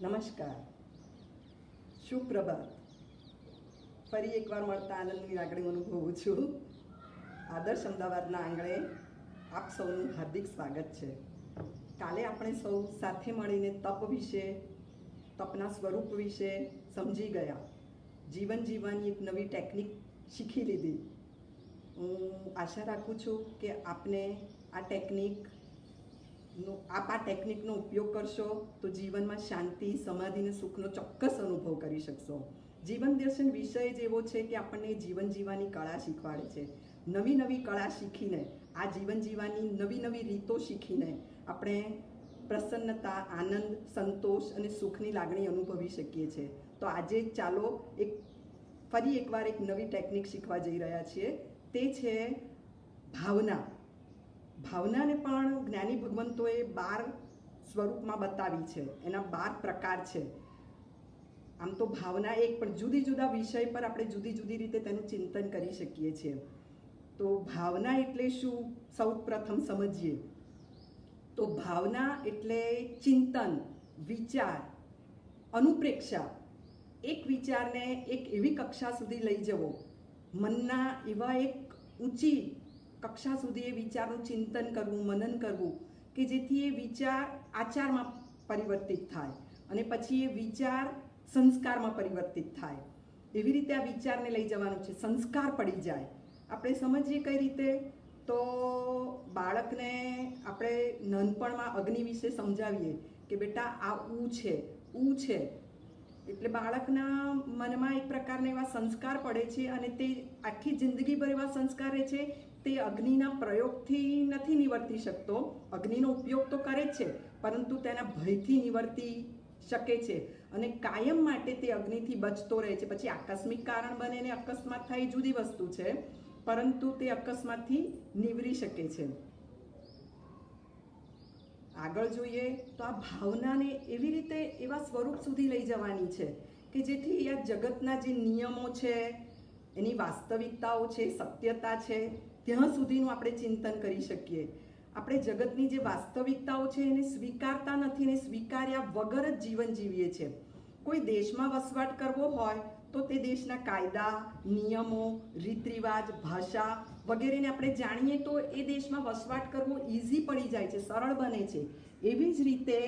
નમસ્કાર, સુપ્રભાત. ફરી એકવાર મળતા આનંદની લાગણી અનુભવું છું. આદર્શ અમદાવાદના આંગણે આપ સૌનું હાર્દિક સ્વાગત છે. કાલે આપણે સૌ સાથે મળીને તપ વિશે, તપના સ્વરૂપ વિશે સમજી ગયા. જીવન જીવવાની એક નવી ટેકનિક શીખી લીધી. હું આશા રાખું છું કે આપને આ ટેકનિકનો ઉપયોગ કરશો તો જીવનમાં શાંતિ, સમાધિ અને સુખનો ચોક્કસ અનુભવ કરી શકશો. જીવન દર્શન વિષય જ એવો છે કે આપણને જીવન જીવવાની કળા શીખવાડે છે. નવી નવી કળા શીખીને, આ જીવન જીવવાની નવી નવી રીતો શીખીને આપણે પ્રસન્નતા, આનંદ, સંતોષ અને સુખની લાગણી અનુભવી શકીએ છીએ. તો આજે ચાલો ફરી એકવાર એક નવી ટેકનિક શીખવા જઈ રહ્યા છીએ. તે છે ભાવના. ભાવનાને પણ જ્ઞાની ભગવંતોએ 12 સ્વરૂપમાં બતાવી છે. એના 12 પ્રકાર છે. આમ તો ભાવના એક, પણ જુદી જુદા વિષય પર આપણે જુદી જુદી રીતે તેનું ચિંતન કરી શકીએ છીએ. તો ભાવના એટલે શું, સૌ પ્રથમ સમજીએ. તો ભાવના એટલે ચિંતન, વિચાર, અનુપ્રેક્ષા. એક વિચારને એક એવી કક્ષા સુધી લઈ જવો, મનના એવા એક ઊંચી કક્ષા સુધી એ વિચારનું ચિંતન કરવું, મનન કરવું કે જેથી એ વિચાર આચારમાં પરિવર્તિત થાય અને પછી એ વિચાર સંસ્કારમાં પરિવર્તિત થાય. એવી રીતે આ વિચારને લઈ જવાનું છે, સંસ્કાર પડી જાય. આપણે સમજીએ કઈ રીતે, તો બાળકને આપણે નાનપણમાં અગ્નિ વિશે સમજાવીએ કે બેટા આ ઉ છે, ઉ છે, એટલે બાળકના મનમાં એક પ્રકારના એવા સંસ્કાર પડે છે અને તે આખી જિંદગીભર એવા સંસ્કાર રહે છે. તે અગ્નિના પ્રયોગથી નથી નિવર્તી શકતો, અગ્નિનો ઉપયોગ તો કરે જ છે, પરંતુ તેના ભયથી નિવર્તી શકે છે અને કાયમ માટે તે અગ્નિથી બચતો રહે છે. પછી આકસ્મિક કારણ બને ને અકસ્માત થાય, જુદી વસ્તુ છે, પરંતુ તે અકસ્માતથી નિવરી શકે છે. આગળ જોઈએ તો આ ભાવનાને એવી રીતે એવા સ્વરૂપ સુધી લઈ જવાની છે કે જેથી આ જગતના જે નિયમો છે, એની વાસ્તવિકતાઓ છે, સત્યતા છે, ત્યાં સુધીનું આપણે ચિંતન કરી શકીએ. આપણે જગતની જે વાસ્તવિકતાઓ છે એને સ્વીકારતા નથી ને સ્વીકાર્યા વગર જ જીવન જીવીએ છીએ. કોઈ દેશમાં વસવાટ કરવો હોય તો તે દેશના કાયદા, નિયમો, રીત રિવાજ, ભાષા વગેરેને આપણે જાણીએ તો એ દેશમાં વસવાટ કરવો ઇઝી પડી જાય છે, સરળ બને છે. એવી જ રીતે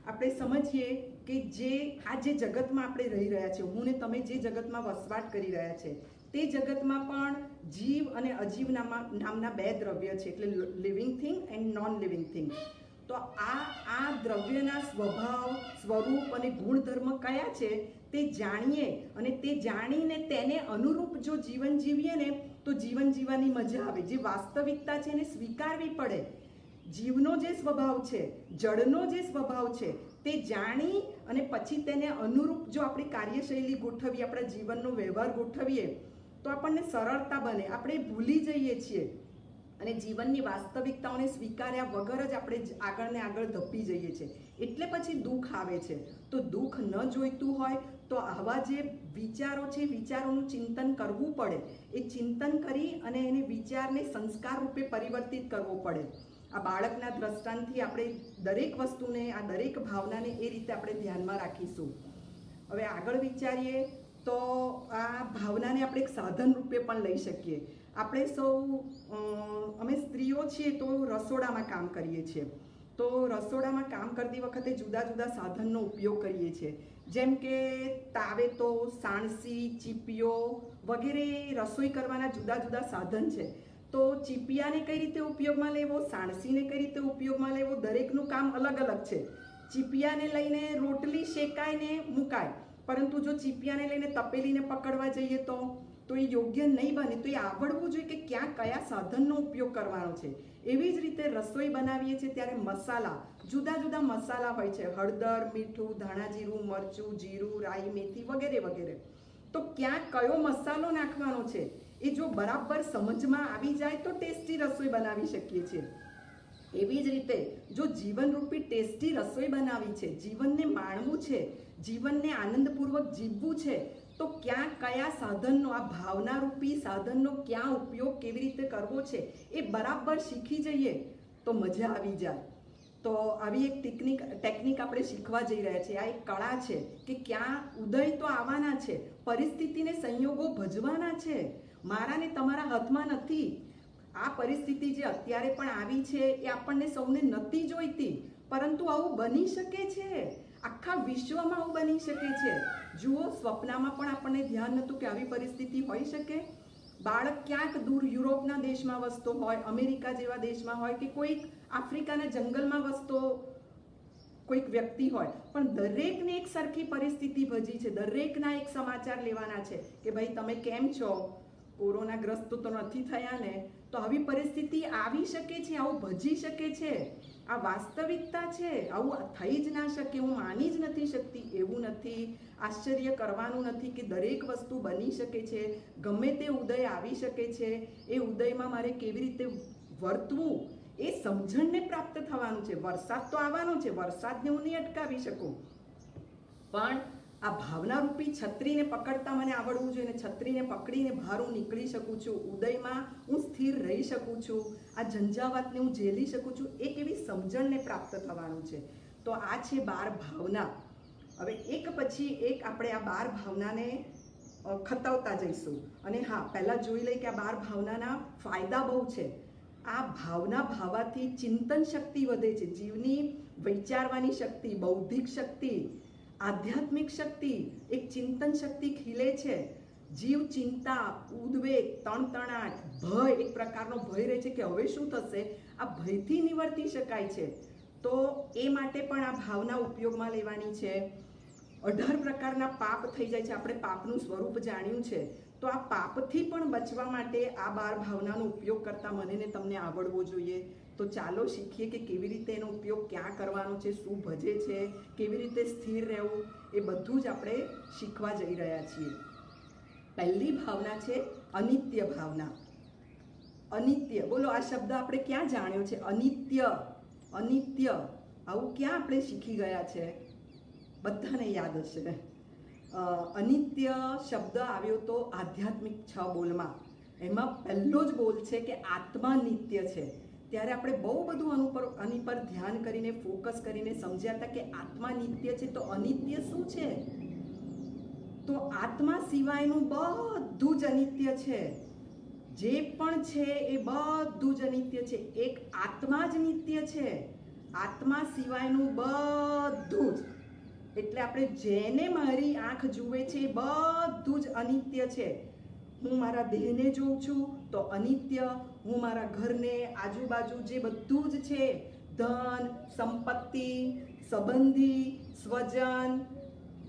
આપણે સમજીએ કે જે જગતમાં આપણે રહી રહ્યા છીએ, હું ને તમે જે જગતમાં વસવાટ કરી રહ્યા છે, તે જગતમાં પણ જીવ અને અજીવ નામના 2 દ્રવ્ય છે, એટલે living thing and non living thing. તો આ દ્રવ્યના સ્વભાવ, સ્વરૂપ અને ગુણધર્મ કયા છે તે જાણીએ અને તે જાણીને તેને અનુરૂપ જો જીવન જીવીએ ને તો જીવન જીવવાની મજા આવે. જે વાસ્તવિકતા છે એને સ્વીકારવી પડે. જીવનો જે સ્વભાવ છે, જળનો જે સ્વભાવ છે, તે જાણી અને પછી તેને અનુરૂપ જો આપણી કાર્યશૈલી ગોઠવીએ, આપણા જીવનનો વ્યવહાર ગોઠવીએ તો આપણને સરળતા બને. આપણે ભૂલી જઈએ છીએ અને જીવનની વાસ્તવિકતાઓને સ્વીકાર્યા વગર જ આપણે આગળ ને આગળ ધપી જઈએ છીએ. એટલે પછી દુઃખ આવે છે. તો દુઃખ ન જોઈતું હોય તો આવા જે વિચારો છે, વિચારોનું ચિંતન કરવું પડે. એ ચિંતન કરી અને એને વિચારને સંસ્કાર રૂપે પરિવર્તિત કરવો પડે. આ બાળકના દ્રષ્ટાંતથી આપણે દરેક વસ્તુને, આ દરેક ભાવનાને એ રીતે આપણે ધ્યાનમાં રાખીશું. હવે આગળ વિચારીએ તો આ ભાવનાને આપણે એક સાધન રૂપે પણ લઈ શકીએ. આપણે સૌ અમે સ્ત્રીઓ છીએ તો રસોડામાં કામ કરીએ છીએ. તો રસોડામાં કામ કરતી વખતે જુદા જુદા સાધનનો ઉપયોગ કરીએ છીએ, જેમ કે તાવેતો, સાણસી, ચીપિયો વગેરે રસોઈ કરવાના જુદા જુદા સાધન છે. તો ચીપિયાને કઈ રીતે ઉપયોગમાં લેવો, સાણસીને કઈ રીતે ઉપયોગમાં લેવો, દરેકનું કામ અલગ અલગ છે. ચીપિયાને લઈને રોટલી શેકાય ને મુકાય, પરંતુ જો ચીપિયાને લઈને તપેલીને પકડવા જઈએ તો એ યોગ્ય નહીં બને. તો એ આવડવું જોઈએ કે ક્યાં કયા સાધનનો ઉપયોગ કરવાનો છે. એવી જ રીતે રસોઈ બનાવીએ છીએ ત્યારે મસાલા, જુદા જુદા મસાલા હોય છે, હળદર, મીઠું, ધાણા જીરું, મરચું, જીરું, રાઈ, મેથી વગેરે વગેરે. તો ક્યાં કયો મસાલો નાખવાનો છે એ જો બરાબર સમજમાં આવી જાય તો ટેસ્ટી રસોઈ બનાવી શકીએ છીએ. એવી જ રીતે જો જીવનરૂપી ટેસ્ટી રસોઈ બનાવી છે, જીવનને માણવું છે, જીવનને આનંદપૂર્વક જીવવું છે, તો ક્યાં કયા સાધનનો, આ ભાવનારૂપી સાધનનો ક્યાં ઉપયોગ કેવી રીતે કરવો છે એ બરાબર શીખી જઈએ તો મજા આવી જાય. તો તો આવી એક ટેકનિક આપણે શીખવા જઈ રહ્યા છીએ. આ એક કળા છે કે ક્યાં ઉદય તો આવવાના છે, પરિસ્થિતિને સંયોગો ભજવાના છે, મારા ને તમારા હાથમાં નથી. આ પરિસ્થિતિ જે અત્યારે પણ આવી છે એ આપણને સૌને નથી જોઈતી, પરંતુ આવું બની શકે છે. આખા વિશ્વમાં આવું બની શકે છે. જુઓ, સ્વપ્નમાં પણ આપણને ધ્યાન નહોતું કે આવી પરિસ્થિતિ હોઈ શકે. બાળક ક્યાંક દૂર યુરોપના દેશમાં વસતો હોય, અમેરિકા જેવા દેશમાં હોય, કે કોઈક આફ્રિકાના જંગલમાં વસતો કોઈક વ્યક્તિ હોય, પણ દરેકને એક સરખી પરિસ્થિતિ ભજી છે. દરેકના એક સમાચાર લેવાના છે કે ભાઈ તમે કેમ છો, કોરોનાગ્રસ્ત તો નથી થયા ને? તો આવી પરિસ્થિતિ આવી શકે છે, આવું ભજી શકે છે. આ વાસ્તવિકતા છે. આવું થઈ જ ના શકે, હું માની જ નથી શકતી. એવું નથી, આશ્ચર્ય કરવાનું નથી કે દરેક વસ્તુ બની શકે છે. ગમે તે ઉદય આવી શકે છે. એ ઉદયમાં મારે કેવી રીતે વર્તવું એ સમજણને પ્રાપ્ત થવાનું છે. વરસાદ તો આવવાનો છે, વરસાદને હું નહીં અટકાવી શકું, પણ આ ભાવનારૂપી છત્રીને પકડતા મને આવડવું જોઈએ. ને છત્રીને પકડીને બહાર હું નીકળી શકું છું. ઉદયમાં હું સ્થિર રહી શકું છું. આ ઝંઝાવાતને હું ઝેલી શકું છું. એક એવી સમજણને પ્રાપ્ત થવાનું છે. તો આ છે 12 ભાવના. હવે એક પછી એક આપણે આ 12 ભાવનાને ખતવતા જઈશું. અને હા, પહેલાં જોઈ લઈએ કે આ 12 ભાવનાના ફાયદા બહુ છે. આ ભાવના ભાવાથી ચિંતન શક્તિ વધે છે. જીવની વિચારવાની શક્તિ, બૌદ્ધિક શક્તિ, આધ્યાત્મિક શક્તિ, એક ચિંતન શક્તિ ખીલે છે. જીવ ચિંતા, ઉદ્વેગ, તણતણાટ, ભય, એક પ્રકારનો ભય રહે છે કે હવે શું થશે, આ ભયથી નિવર્તી શકાય છે. તો એ માટે પણ આ ભાવના ઉપયોગમાં લેવાની છે. 18 પ્રકારના પાપ થઈ જાય છે. આપણે પાપનું સ્વરૂપ જાણ્યું છે. તો આ પાપથી પણ બચવા માટે આ 12 ભાવનાનો ઉપયોગ કરતા મને ને તમને આવડવો જોઈએ. તો ચાલો શીખીએ કે કેવી રીતે એનો ઉપયોગ ક્યાં કરવાનો છે, શું ભજે છે, કેવી રીતે સ્થિર રહેવું, એ બધું જ આપણે શીખવા જઈ રહ્યા છીએ. પહેલી ભાવના છે અનિત્ય ભાવના. અનિત્ય, બોલો આ શબ્દ આપણે ક્યાં જાણ્યો છે? અનિત્ય. અનિત્ય આવું ક્યાં આપણે શીખી ગયા છે? બધાને યાદ હશે. અનિત્ય શબ્દ આવ્યો તો આધ્યાત્મિક 6 બોલમાં. એમાં પહેલો જ બોલ છે કે આત્મા નિત્ય છે. ત્યારે આપણે બહુ બધું આની પર ધ્યાન કરીને, ફોકસ કરીને સમજ્યા હતા કે આત્મા નિત્ય છે. તો અનિત્ય શું છે? તો આત્મા સિવાયનું બધું જ અનિત્ય છે. જે પણ છે એ બધું જ અનિત્ય છે. એક આત્મા જ નિત્ય છે. આત્મા સિવાયનું બધું જ, એટલે આપણે જેને મારી આંખ જુએ છે એ બધું જ અનિત્ય છે. હું મારા દેહને જોઉં છું તો અનિત્ય. હું મારા ઘરને, આજુબાજુ જે બધું જ છે, ધન, સંપત્તિ, સંબંધી, સ્વજન,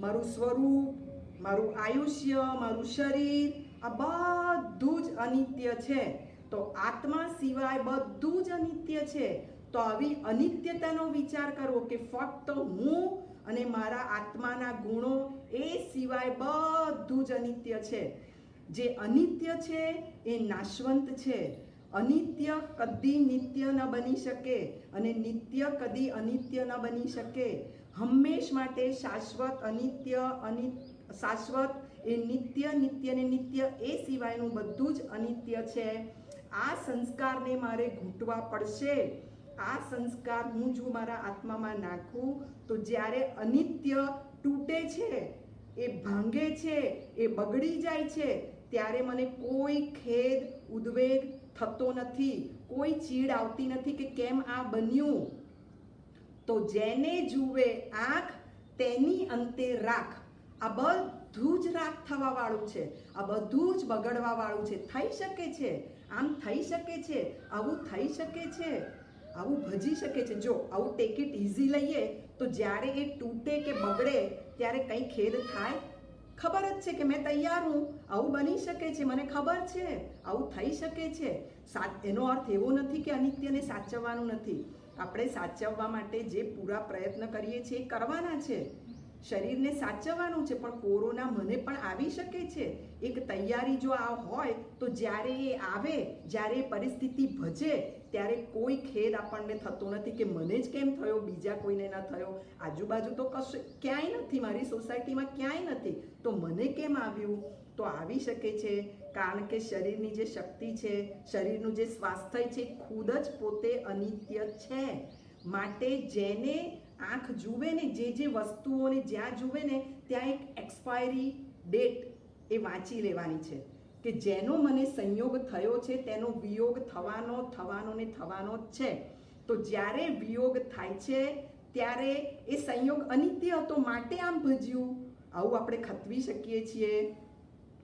મારું સ્વરૂપ, મારું આયુષ્ય, મારું શરીર, આ બધું જ અનિત્ય છે. તો આત્મા સિવાય બધું જ અનિત્ય છે. તો આવી અનિત્યતાનો વિચાર કરવો કે ફક્ત હું અને મારા આત્માના ગુણો એ સિવાય બધું જ અનિત્ય છે. જે અનિત્ય છે એ નાશવંત છે. અનિત્ય કદી નિત્ય ન બની શકે અને નિત્ય કદી અનિત્ય ન બની શકે. હંમેશ માટે શાશ્વત, અનિત્ય, શાશ્વત એ નિત્ય, નિત્ય ને નિત્ય એ સિવાયનું બધું જ અનિત્ય છે. આ સંસ્કારને મારે ઘૂંટવા પડશે. આ સંસ્કાર હું જો મારા આત્મામાં નાખું તો જ્યારે અનિત્ય તૂટે છે, એ ભાંગે છે, એ બગડી જાય છે, ત્યારે મને કોઈ ખેદ, ઉદ્વેગ થતો નથી, કોઈ ચીડ આવતી નથી કે કેમ આ બન્યું. તો જેને જુએ આંખ તેની અંતે રાખ. આ બધું જ રાખ થવા વાળું છે. આ બધું જ બગડવા વાળું છે. થઈ શકે છે, આમ થઈ શકે છે, આવું થઈ શકે છે, આવું ભજી શકે છે. જો આવું ટેક ઇટ ઇઝી લઈએ તો જ્યારે એ તૂટે કે બગડે ત્યારે કંઈ ખેદ થાય? ખબર જ છે કે મેં તૈયાર હું, આવું બની શકે છે, મને ખબર છે, આવું થઈ શકે છે. એનો અર્થ એવો નથી કે અનિત્યને સાચવવાનું નથી. આપણે સાચવવા માટે જે પૂરા પ્રયત્ન કરીએ છીએ એ કરવાના છે. શરીરને સાચવવાનું છે, પણ કોરોના મને પણ આવી શકે છે. એક તૈયારી જો આ હોય તો જ્યારે એ આવે, જ્યારે એ પરિસ્થિતિ ભજે, ત્યારે કોઈ ખેદ આપણને થતો નથી કે મને જ કેમ થયો, બીજા કોઈને ન થયો. આજુબાજુ તો કશું ક્યાંય નથી, મારી સોસાયટીમાં ક્યાંય નથી, તો મને કેમ આવ્યું? તો આવી શકે છે, કારણ કે શરીરની જે શક્તિ છે, શરીરનું જે સ્વાસ્થ્ય છે, ખુદ જ પોતે અનિત્ય છે. માટે જેને આંખ જુએ ને, જે વસ્તુઓને જ્યાં જુએ ને ત્યાં એક એક્સપાયરી ડેટ એ વાંચી લેવાની છે કે જેનો મને સંયોગ થયો છે તેનો વિયોગ થવાનો ને થવાનો જ છે. તો જ્યારે વિયોગ થાય છે ત્યારે એ સંયોગ અનિત્ય હતો માટે આમ ભજ્યું, આવું આપણે ખતવી શકીએ છીએ.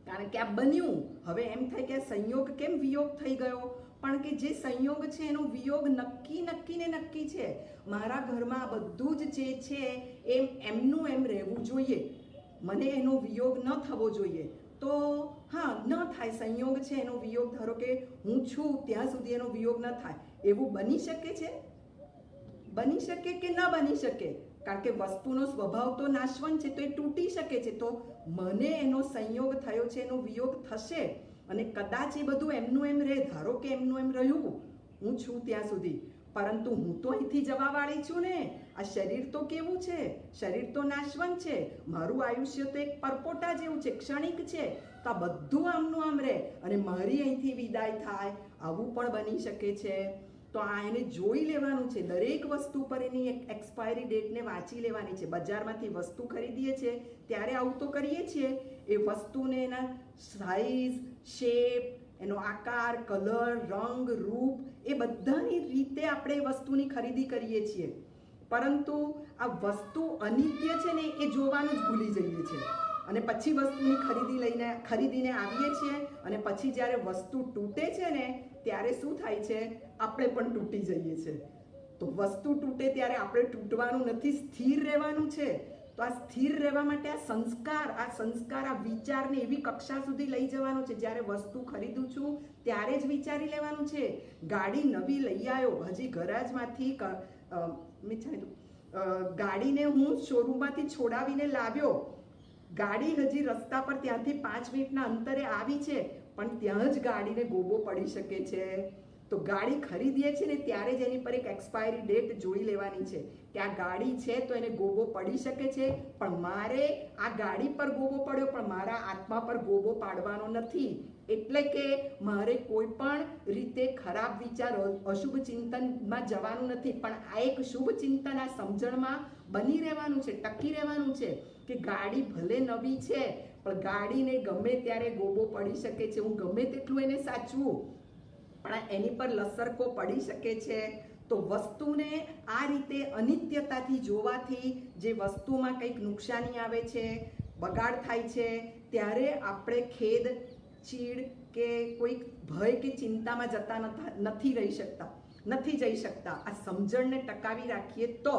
કારણ કે આ બન્યું, હવે એમ થાય કે આ સંયોગ કેમ વિયોગ થઈ ગયો, પણ કે જે સંયોગ છે એનો વિયોગ નક્કી છે. મારા ઘરમાં બધું જ જે છે એમનું એમ રહેવું જોઈએ, મને એનો વિયોગ ન થવો જોઈએ. તો હા, ન થાય, સંયોગ છે એનો વિયોગ, ધારો કે હું છું ત્યાં સુધી એનો વિયોગ ન થાય, એવું બની શકે છે? બની શકે કે ન બની શકે? કારણ કે વસ્તુનો સ્વભાવ તો નાશવંત છે, તો એ તૂટી શકે છે. તો મને એનો સંયોગ થયો છે, એનો વિયોગ થશે અને કદાચ એ બધું એમનું એમ રહે, ધારો કે એમનું એમ રહ્યું હું છું ત્યાં સુધી, પરંતુ હું તો અહીંથી જવાવાળી છું ને. આ શરીર તો કેવું છે? શરીર તો નાશવંત છે. મારું આયુષ્ય તો એક પરપોટા જેવું છે, ક્ષણિક છે. તો આ બધું આમનું આમ રહે અને મારી અહીંથી વિદાય થાય, આવું પણ બની શકે છે. તો આ એને જોઈ લેવાનું છે, દરેક વસ્તુ પર એની એક એક્સપાયરી ડેટને વાંચી લેવાની છે. બજારમાંથી વસ્તુ ખરીદીએ છીએ ત્યારે આવું તો કરીએ છીએ, એ વસ્તુને એના સાઇઝ, શેપ, એનો આકાર, કલર, રંગ, રૂપ, એ બધાની રીતે આપણે એ વસ્તુની ખરીદી કરીએ છીએ. પરંતુ આ વસ્તુ અનિત્ય છે ને એ જોવાનું જ ભૂલી જઈએ છીએ અને પછી વસ્તુની ખરીદીને આવીએ છીએ અને પછી જ્યારે વસ્તુ તૂટે છે ને ત્યારે શું થાય છે? આપણે પણ તૂટી જઈએ છીએ. તો વસ્તુ તૂટે ત્યારે આપણે તૂટવાનું નથી, સ્થિર રહેવાનું છે. તો આ સ્થિર રહેવા માટે આ સંસ્કાર, આ વિચારને એવી કક્ષા સુધી લઈ જવાનો છે. જ્યારે વસ્તુ ખરીદું છું ત્યારે જ વિચારી લેવાનું છે. ગાડી નવી લઈ આવ્યો, હજી ગરાજમાંથી ગાડીને હું શોરૂમમાંથી છોડાવીને લાવ્યો, ગાડી હજી રસ્તા પર ત્યાંથી 5 મિનિટના અંતરે આવી છે, પણ ત્યાં જ ગાડીને ગોબો પડી શકે છે. તો ગાડી ખરીદીએ છીએ ને ત્યારે જ એની પર એક એક્સપાયરી ડેટ જોઈ લેવાની છે કે આ ગાડી છે તો એને ગોબો પડી શકે છે, પણ મારે આ ગાડી પર ગોબો પડ્યો પણ મારા આત્મા પર ગોબો પાડવાનો નથી. એટલે કે મારે કોઈ પણ રીતે ખરાબ વિચાર, અશુભ ચિંતનમાં જવાનું નથી, પણ આ એક શુભ ચિંતન, આ સમજણમાં બની રહેવાનું છે, ટકી રહેવાનું છે કે ગાડી ભલે નવી છે પણ ગાડીને ગમે ત્યારે ગોબો પડી શકે છે. હું ગમે તેટલું એને સાચવું પણ એની પર લસરકો પડી શકે છે. તો વસ્તુને આ રીતે અનિત્યતાથી જોવાથી જે વસ્તુમાં કંઈક નુકસાની આવે છે, બગાડ થાય છે, ત્યારે આપણે ખેદ, ચીડ કે કોઈક ભય કે ચિંતામાં જતા નથી જઈ શકતા. આ સમજણને ટકાવી રાખીએ તો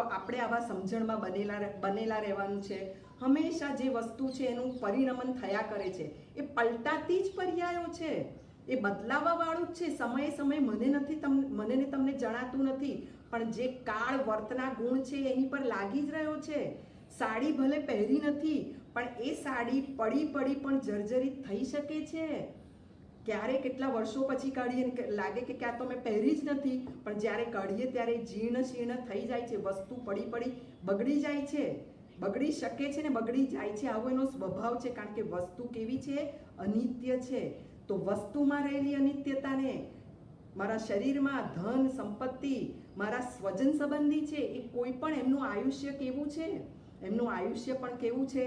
આપણે આવા સમજણમાં બનેલા રહેવાનું છે. હંમેશા જે વસ્તુ છે એનું પરિણમન થયા કરે છે, એ પલટાતી જ પર્યાયો છે, એ બદલાવા વાળું જ છે. સમયે મને ને તમને જણાતું નથી, પણ જે કાળ વર્તના ગુણ છે એની પર લાગી જ રહ્યો છે. સાડી ભલે પહેરી નથી પણ એ સાડી પડી પણ જર્જરિત થઈ શકે છે. ક્યારે કેટલા વર્ષો પછી કાઢીએ લાગે કે ક્યાં તો મેં પહેરી જ નથી, પણ જ્યારે કાઢીએ ત્યારે જીર્ણ શીર્ણ થઈ જાય છે. વસ્તુ પડી બગડી જાય છે, બગડી શકે છે ને બગડી જાય છે. આવો એનો સ્વભાવ છે, કારણ કે વસ્તુ કેવી છે? અનિત્ય છે. તો વસ્તુમાં રહેલી અનિત્યતાને મારા શરીરમાં ધન સંપત્તિ, મારા સ્વજન સંબંધી છે, એ કોઈ પણ એમનું આયુષ્ય કેવું છે? એમનું આયુષ્ય પણ કેવું છે?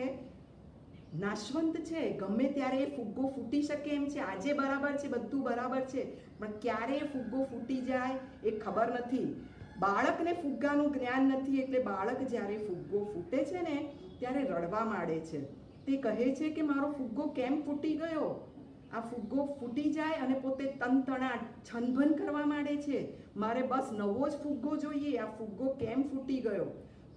નાશવંત છે. ગમે ત્યારે એ ફુગ્ગો ફૂટી શકે એમ છે. આજે બરાબર છે, બધું બરાબર છે, પણ ક્યારે ફુગ્ગો ફૂટી જાય એ ખબર નથી. બાળકને ફુગ્ગાનું જ્ઞાન નથી, એટલે બાળક જ્યારે ફુગ્ગો ફૂટે છે ને ત્યારે રડવા માંડે છે. તે કહે છે કે મારો ફુગ્ગો કેમ ફૂટી ગયો? આ ફુગ્ગો ફૂટી જાય અને પોતે તનતણાટ છનભન કરવા માંડે છે. મારે બસ નવો જ ફુગ્ગો જોઈએ, આ ફુગ્ગો કેમ ફૂટી ગયો?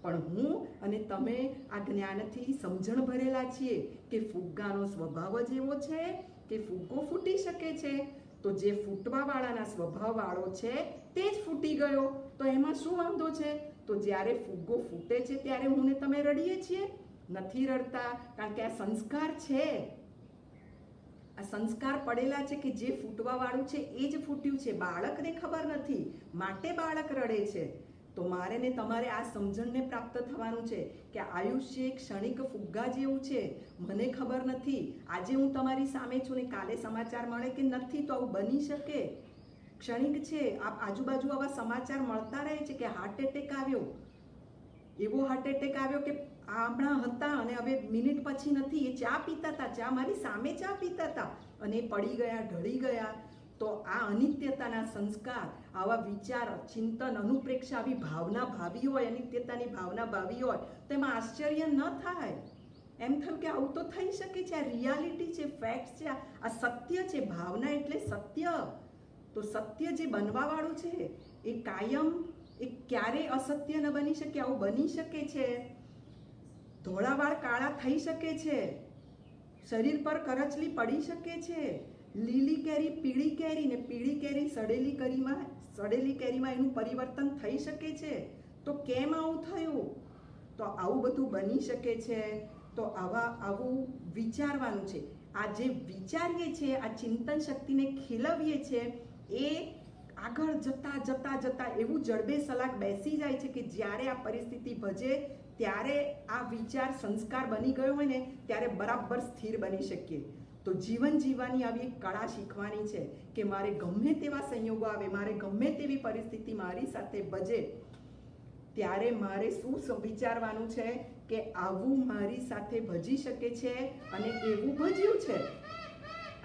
પણ હું અને તમે આ જ્ઞાનથી સમજણ ભરેલા છીએ કે ફુગ્ગાનો સ્વભાવ જ એવો છે કે ફુગ્ગો ફૂટી શકે છે. તો જે ફૂટવા વાળાના સ્વભાવ વાળો છે તે જ ફૂટી ગયો, તો એમાં શું વાંધો છે? તો જ્યારે ફુગ્ગો ફૂટે છે ત્યારે હું ને તમે રડીએ છીએ? નથી રડતા, કારણ કે આ સંસ્કાર છે. આ સંસ્કાર પડેલા છે કે જે ફૂટવા વાળું છે એ જ ફૂટ્યું છે. બાળકને ખબર નથી માટે બાળક રડે છે. તો મારે ને તમારે આ સમજણને પ્રાપ્ત થવાનું છે કે આયુષ્ય એક ક્ષણિક ફુગ્ગા જેવું છે. મને ખબર નથી, આજે હું તમારી સામે છું ને કાલે સમાચાર મળે કે નથી, તો આવું બની શકે. ક્ષણિક છે. આજુબાજુ આવા સમાચાર મળતા રહે છે કે હાર્ટ એટેક આવ્યો, એવો હાર્ટ એટેક આવ્યો કે હમણાં હતા અને હવે મિનિટ પછી નથી. એ ચા પીતા હતા, મારી સામે ચા પીતા હતા અને પડી ગયા, ઢળી ગયા. તો આ અનિત્યતાના સંસ્કાર, આવા વિચાર, ચિંતન, અનુપ્રેક્ષા, આવી ભાવના ભાવી હોય, અનિત્યતાની ભાવના ભાવી હોય તો એમાં આશ્ચર્ય ન થાય. એમ થયું કે આવું તો થઈ શકે છે, આ રિયાલિટી છે, ફેક્ટ છે, આ સત્ય છે. ભાવના એટલે સત્ય. તો સત્ય જે બનવાવાળું છે એ કાયમ, એ ક્યારે અસત્ય ન બની શકે. આવું બની શકે છે. ધોળા વાળ કાળા થઈ શકે છે, શરીર પર કરચલી પડી શકે છે, લીલી કેરી પીળી કેરી ને પીળી કેરી સડેલી કેરીમાં એનું પરિવર્તન થઈ શકે છે. તો કેમ આવું થયું? તો આવું બધું બની શકે છે. તો આવું વિચારવાનું છે. આ જે વિચારીએ છીએ, આ ચિંતન શક્તિને ખીલવીએ છીએ, એ આગળ જતા જતા જતા એવું જડબે સલાક બેસી જાય છે કે જ્યારે આ પરિસ્થિતિ ભજે ત્યારે આ વિચાર સંસ્કાર બની ગયો હોય ને ત્યારે બરાબર સ્થિર બની શકીએ. તો જીવન જીવવાની આવી એક કળા શીખવાની છે કે મારે ગમે તેવા સંયોગો આવે, મારે ગમે તેવી પરિસ્થિતિ મારી સાથે ભજે, ત્યારે મારે શું વિચારવાનું છે કે આવું મારી સાથે ભજી શકે છે અને એવું ભજ્યું છે.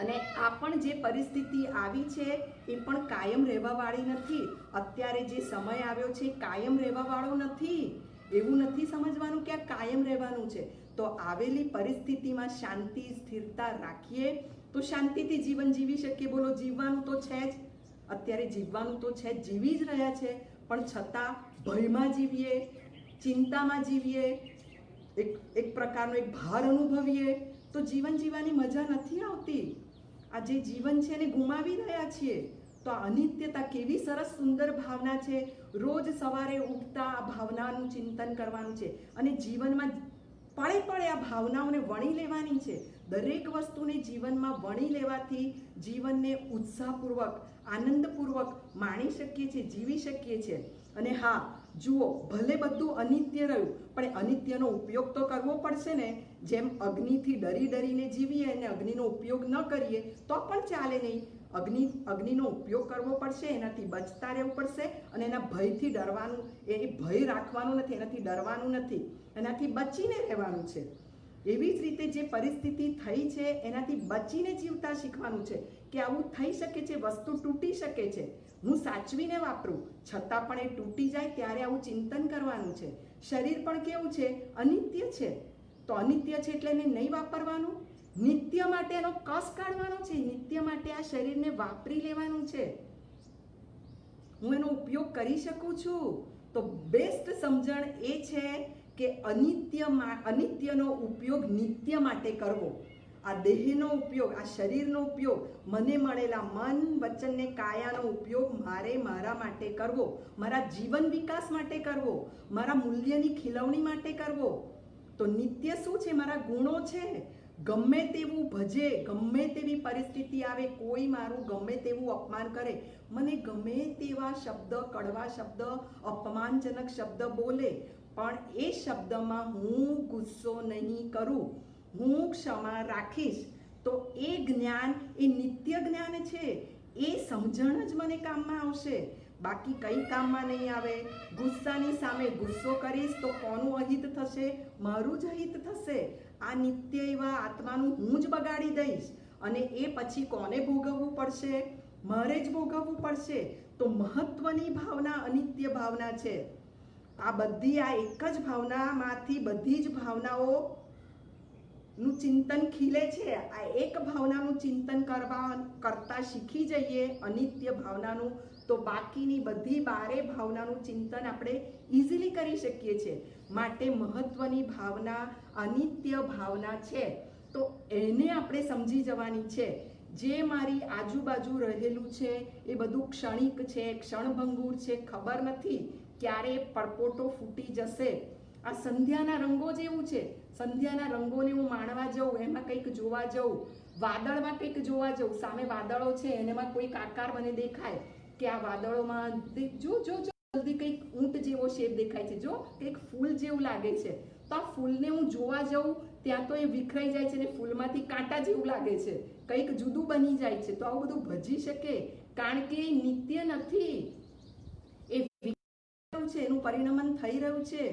અને આ પણ જે પરિસ્થિતિ આવી છે એ પણ કાયમ રહેવાવાળી નથી. અત્યારે જે સમય આવ્યો છે કાયમ રહેવાવાળો નથી. એવું નથી સમજવાનું કે આ કાયમ રહેવાનું છે. તો આવેલી પરિસ્થિતિમાં શાંતિ, સ્થિરતા રાખીએ તો શાંતિથી જીવન જીવી શકીએ. બોલો, જીવવાનું તો છે જ, અત્યારે જીવવાનું તો છે જ, જીવી જ રહ્યા છે, પણ છતાં ભયમાં જીવીએ, ચિંતામાં જીવીએ, એક પ્રકારનો એક ભાર અનુભવીએ તો જીવન જીવવાની મજા નથી આવતી. આ જે જીવન છે એને ગુમાવી રહ્યા છીએ. તો આ અનિત્યતા કેવી સરસ સુંદર ભાવના છે. રોજ સવારે ઉઠતા આ ભાવનાનું ચિંતન કરવાનું છે અને જીવનમાં પળે પળે આ ભાવનાઓને વણી લેવાની છે. દરેક વસ્તુને જીવનમાં વણી લેવાથી જીવનને ઉત્સાહપૂર્વક, આનંદપૂર્વક માણી શકીએ છીએ, જીવી શકીએ છીએ. અને હા, જુઓ, ભલે બધું અનિત્ય રહ્યું પણ અનિત્યનો ઉપયોગ તો કરવો પડશે ને. જેમ અગ્નિથી ડરીને જીવીએ અને અગ્નિનો ઉપયોગ ન કરીએ તો પણ ચાલે નહીં. અગ્નિનો ઉપયોગ કરવો પડશે, એનાથી બચતા રહેવું પડશે અને એના ભયથી ડરવાનું, એ ભય રાખવાનું નથી, એનાથી ડરવાનું નથી, એનાથી બચીને રહેવાનું છે. એવી જ રીતે જે પરિસ્થિતિ થઈ છે એનાથી બચીને જીવતા શીખવાનું છે કે આવું થઈ શકે છે, વસ્તુ તૂટી શકે છે, હું સાચવીને વાપરું, છતાં પણ એ તૂટી જાય ત્યારે આવું ચિંતન કરવાનું છે. શરીર પણ કેવું છે? અનિત્ય છે. તો અનિત્ય છે એટલે એને નહીં વાપરવાનું, નિત્ય માટે એનો કસ કાઢવાનો છે. નિત્ય માટે આ શરીરને વાપરી લેવાનું છે. હું એનો ઉપયોગ કરી શકું છું. તો બેસ્ટ સમજણ એ છે કે અનિત્યનો ઉપયોગ નિત્ય માટે કરવો. આ દેહનો ઉપયોગ, આ શરીરનો ઉપયોગ, મને મળેલા મન, વચન ને કાયાનો ઉપયોગ મારે મારા માટે કરવો, મારા જીવન વિકાસ માટે કરવો, મારા મૂલ્યની ખીલવણી માટે કરવો. તો નિત્ય શું છે? મારા ગુણો છે. ગમે તેવું ભજે, ગમે તેવી પરિસ્થિતિ આવે, કોઈ મારું ગમે તેવું અપમાન કરે, મને ગમે તેવા શબ્દ, કડવા શબ્દ, અપમાનજનક શબ્દ બોલે, પણ એ શબ્દમાં હું ગુસ્સો નહીં કરું, હું ક્ષમા રાખીશ. તો એ જ્ઞાન, એ નિત્ય જ્ઞાન છે. એ સમજણ જ મને કામમાં આવશે, બાકી કઈ કામમાં નહીં આવે. ગુસ્સાની સામે ગુસ્સો કરીશ તો કોનું અહિત થશે? મારું જ અહિત થશે. આ નિત્ય એવા આત્માનું હું જ બગાડી દઈશ અને એ પછી કોને ભોગવવું પડશે? મારે જ ભોગવવું પડશે. તો મહત્વની ભાવના અનિત્ય ભાવના છે. આ બધી, આ એક જ ભાવનામાંથી બધી જ ભાવનાઓનું ચિંતન ખીલે છે. આ એક ભાવનાનું ચિંતન કરતા શીખી જઈએ, અનિત્ય ભાવનાનું, તો બાકીની બધી 12 ભાવનાનું ચિંતન આપણે ઇઝીલી કરી શકીએ છીએ. માટે મહત્વની ભાવના અનિત્ય ભાવના છે. તો એને આપણે સમજી જવાની છે. જે મારી આજુબાજુ રહેલું છે એ બધું ક્ષણિક છે, ક્ષણભંગુર છે, ખબર નથી ક્યારે પરપોટો ફૂટી જશે. આ સંધ્યાના રંગો જેવું છે. સંધ્યાના રંગોને હું માણવા જાઉં, એમાં કંઈક જોવા જાઉં, વાદળમાં કંઈક જોવા જાઉં, સામે વાદળો છે, એનામાં કોઈક આકાર મને દેખાય કે આ વાદળોમાં જો જલ્દી કંઈક ઊંટ જેવો શેપ દેખાય છે, જો કંઈક ફૂલ જેવું લાગે છે, તો આ ફૂલને હું જોવા જાઉં ત્યાં તો એ વિખરાઈ જાય છે ને ફૂલમાંથી કાંટા જેવું લાગે છે, કંઈક જુદું બની જાય છે. તો આવું બધું ભજી શકે કારણ કે એ નિત્ય નથી, એ છે, એનું પરિણમન થઈ રહ્યું છે,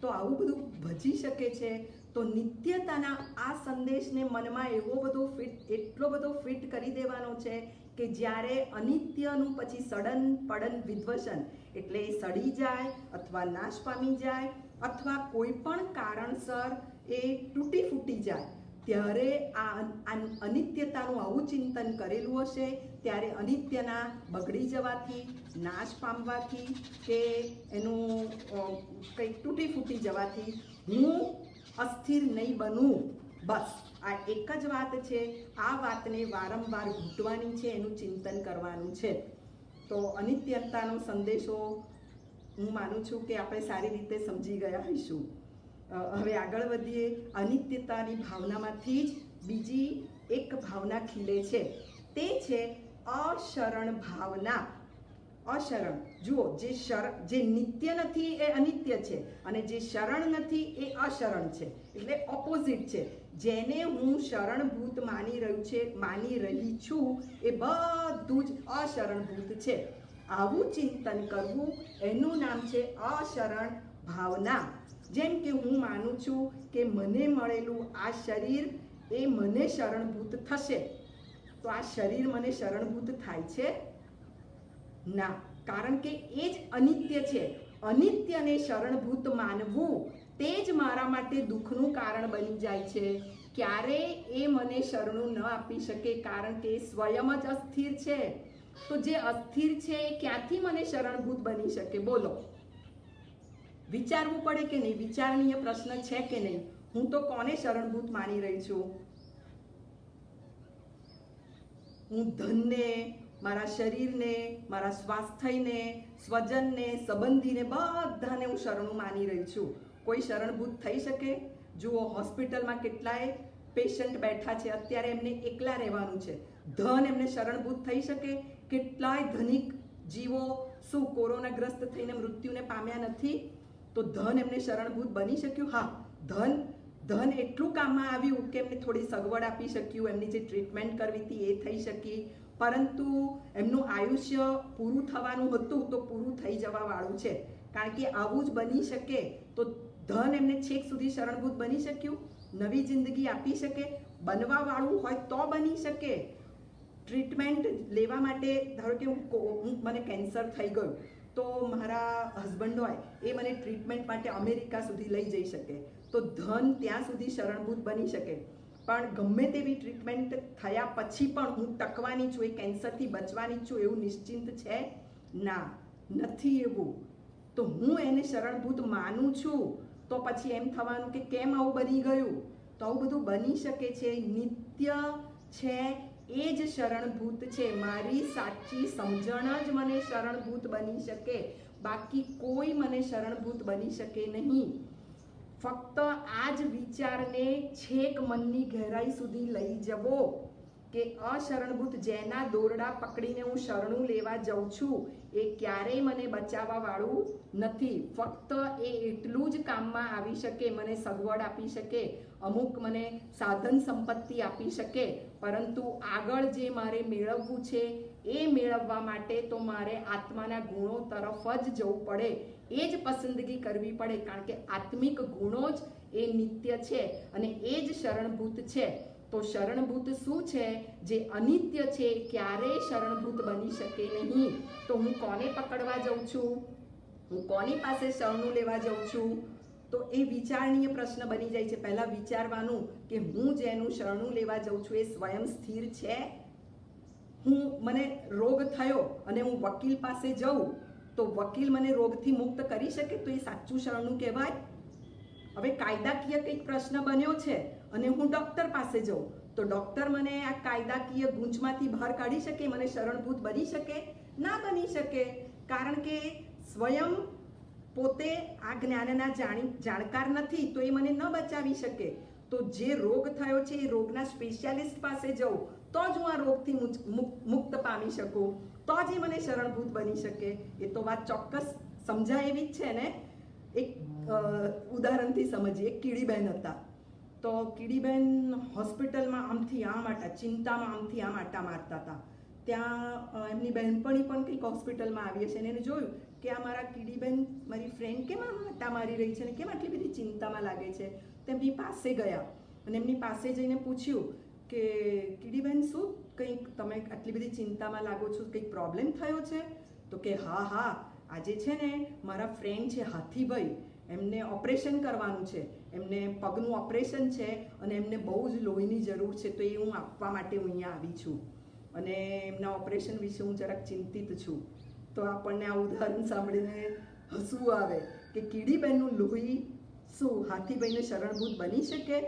તો આવું બધું ભજી શકે છે. તો નિત્યતાના આ સંદેશને મનમાં એટલો બધો ફિટ કરી દેવાનો છે કે જ્યારે અનિત્યનું પછી સડન પડન વિધ્વસન, એટલે એ સડી જાય અથવા નાશ પામી જાય અથવા કોઈ પણ કારણસર એ તૂટી ફૂટી જાય, ત્યારે આ અનિત્યતાનું આવું ચિંતન કરેલું હશે, ત્યારે અનિત્યના બગડી જવાથી, નાશ પામવાથી કે એનું કંઈક તૂટી ફૂટી જવાથી હું અસ્થિર નહીં બનું. બસ આ એક જ વાત છે. આ વાતને વારંવાર ઘૂંટવાની છે, એનું ચિંતન કરવાનું છે. તો અનિત્યતાનો સંદેશો હું માનું છું કે આપણે સારી રીતે સમજી ગયા હોઈશું. હવે આગળ વધીએ. અનિત્યતાની ભાવનામાંથી જ બીજી એક ભાવના ખીલે છે, તે છે અશરણ ભાવના. અશરણ, જુઓ, જે નિત્ય નથી એ અનિત્ય છે, અને જે શરણ નથી એ અશરણ છે, એટલે ઓપોઝિટ છે. જેને હું શરણભૂત માની રહી છું એ બધું જ અશરણભૂત છે. આવું ચિંતન કરવું, એનું નામ છે અશરણ ભાવના. જેમ કે હું માનું છું કે મને મળેલું આ શરીર એ મને શરણભૂત થશે, તો આ શરીર મને શરણભૂત થાય છે? ના, કારણ કે એ જ અનિત્ય છે. અનિત્યને શરણભૂત માનવું તે જ મારા માટે દુઃખનું કારણ બની જાય છે. ક્યારે એ મને શરણું ન આપી શકે, કારણ કે સ્વયં જ અસ્થિર છે. તો જે અસ્થિર છે એ ક્યાંથી મને શરણભૂત બની શકે? બોલો, વિચારવું પડે કે નહીં? વિચારણીય પ્રશ્ન છે કે નહીં? હું તો કોને શરણભૂત માની રહી છું? હું ધનને, મારા શરીરને, મારા સ્વાસ્થ્યને, સ્વજનને, સંબંધીને, બધાને હું શરણું માની રહી છું. કોઈ શરણભૂત થઈ શકે? જુઓ, હોસ્પિટલમાં કેટલાય પેશન્ટ બેઠા છે, અત્યારે એમને એકલા રહેવાનું છે. ધન એમને શરણભૂત થઈ શકે? કેટલાય ધનિક જીવો શું કોરોનાગ્રસ્ત થઈને મૃત્યુને પામ્યા નથી? તો ધન એમને શરણભૂત બની શક્યું? હા, ધન એટલું કામમાં આવ્યું કે એમને થોડી સગવડ આપી શક્યું, એમની જે ટ્રીટમેન્ટ કરવી હતી એ થઈ શકી, પરંતુ એમનું આયુષ્ય પૂરું થવાનું હતું તો પૂરું થઈ જવા વાળું છે. કારણ કે આવું જ બની શકે. તો ધન એમને છેક સુધી શરણભૂત બની શક્યું? નવી જિંદગી આપી શકે? બનવા વાળું હોય તો બની શકે. ટ્રીટમેન્ટ લેવા માટે, ધારો કે મને કેન્સર થઈ ગયું, તો મારા હસબન્ડ હોય એ મને ટ્રીટમેન્ટ માટે અમેરિકા સુધી લઈ જઈ શકે, તો ધન ત્યાં સુધી શરણભૂત બની શકે. પણ ગમે તેવી ટ્રીટમેન્ટ થયા પછી પણ હું ટકવાની છું, એ કેન્સરથી બચવાની છું, એવું નિશ્ચિંત છે? ના, નથી એવું. તો હું એને શરણભૂત માનું છું, તો પછી એમ થવાનું કે કેમ આવું બની ગયું? તો આવું બધું બની શકે છે. નિત્ય છે એ જ શરણભૂત છે. મારી સાચી સમજણ જ મને શરણભૂત બની શકે, બાકી કોઈ મને શરણભૂત બની શકે નહીં. ફક્ત આ જ વિચારને છેક મનની ગહેરાઈ સુધી લઈ જવો કે અશરણભૂત, જેના દોરડા પકડીને હું શરણું લેવા જાઉં છું, એ ક્યારેય મને બચાવવા વાળું નથી. ફક્ત એ એટલું જ કામમાં આવી શકે, મને સગવડ આપી શકે, અમુક મને સાધન સંપત્તિ આપી શકે, પરંતુ આગળ જે મારે મેળવવું છે એ મેળવવા માટે તો મારે આત્માના ગુણો તરફ જ જવું પડે, એ જ પસંદગી કરવી પડે. કારણ કે આત્મિક ગુણો જ એ નિત્ય છે અને એ જ શરણભૂત છે. તો શરણભૂત શું છે? જે અનિત્ય છે, ક્યારેય શરણભૂત બની શકે નહીં. તો હું કોને પકડવા જાઉં છું? હું કોની પાસે શરણું લેવા જાઉં છું? તો એ વિચારણીય પ્રશ્ન બની જાય છે. પહેલા વિચારવાનું કે હું જેનું શરણું લેવા જાઉં છું એ સ્વયં સ્થિર છે? મને રોગ થયો અને હું વકીલ પાસે જાઉં, તો વકીલ મને રોગથી મુક્ત કરી શકે? તો એ સાચું શરણું કહેવાય? હવે કાયદાકીય કંઈક પ્રશ્ન બન્યો છે અને હું ડૉક્ટર પાસે જાઉં, તો ડૉક્ટર મને આ કાયદાકીય ગૂંચમાંથી બહાર કાઢી શકે? મને શરણભૂત બની શકે? ના બની શકે. કારણ કે સ્વયં પોતે આ જ્ઞાનના જાણકાર નથી, તો એ મને ન બચાવી શકે. તો જે રોગ થયો છે એ રોગના સ્પેશિયાલિસ્ટ પાસે જાઉં, તો જ હું આ રોગથી મુક્ત પામી શકું, તો જ એ મને શરણભૂત બની શકે. એ તો વાત ચોક્કસ સમજાય એવી જ છે ને. એક ઉદાહરણથી સમજીએ. એક કીડીબેન હતા, તો કીડીબેન હોસ્પિટલમાં આમથી આમ આટા, ચિંતામાં આમથી આમ આટા મારતા હતા. ત્યાં એમની બહેનપણી પણ કંઈક હોસ્પિટલમાં આવી હશે અને એને જોયું કે આ મારા કીડીબેન મારી ફ્રેન્ડ કેમ આમ આટા મારી રહી છે અને કેમ આટલી બધી ચિંતામાં લાગે છે. તો એમની પાસે ગયા અને એમની પાસે જઈને પૂછ્યું કે કીડીબેન શું કંઈક તમે આટલી બધી ચિંતામાં લાગો છો, કંઈક પ્રોબ્લેમ થયો છે? તો કે હા આજે છે ને મારા ફ્રેન્ડ છે હાથીભાઈ, એમને ઓપરેશન કરવાનું છે, એમને પગનું ઓપરેશન છે અને એમને બહુ જ લોહીની જરૂર છે, તો એ હું આપવા માટે હું અહીંયા આવી છું અને એમના ઓપરેશન વિશે હું જરાક ચિંતિત છું. તો આપણને આ ઉદાહરણ સાંભળીને હસવું આવે કે કીડીબેનનું લોહી શું હાથીભાઈને શરણભૂત બની શકે?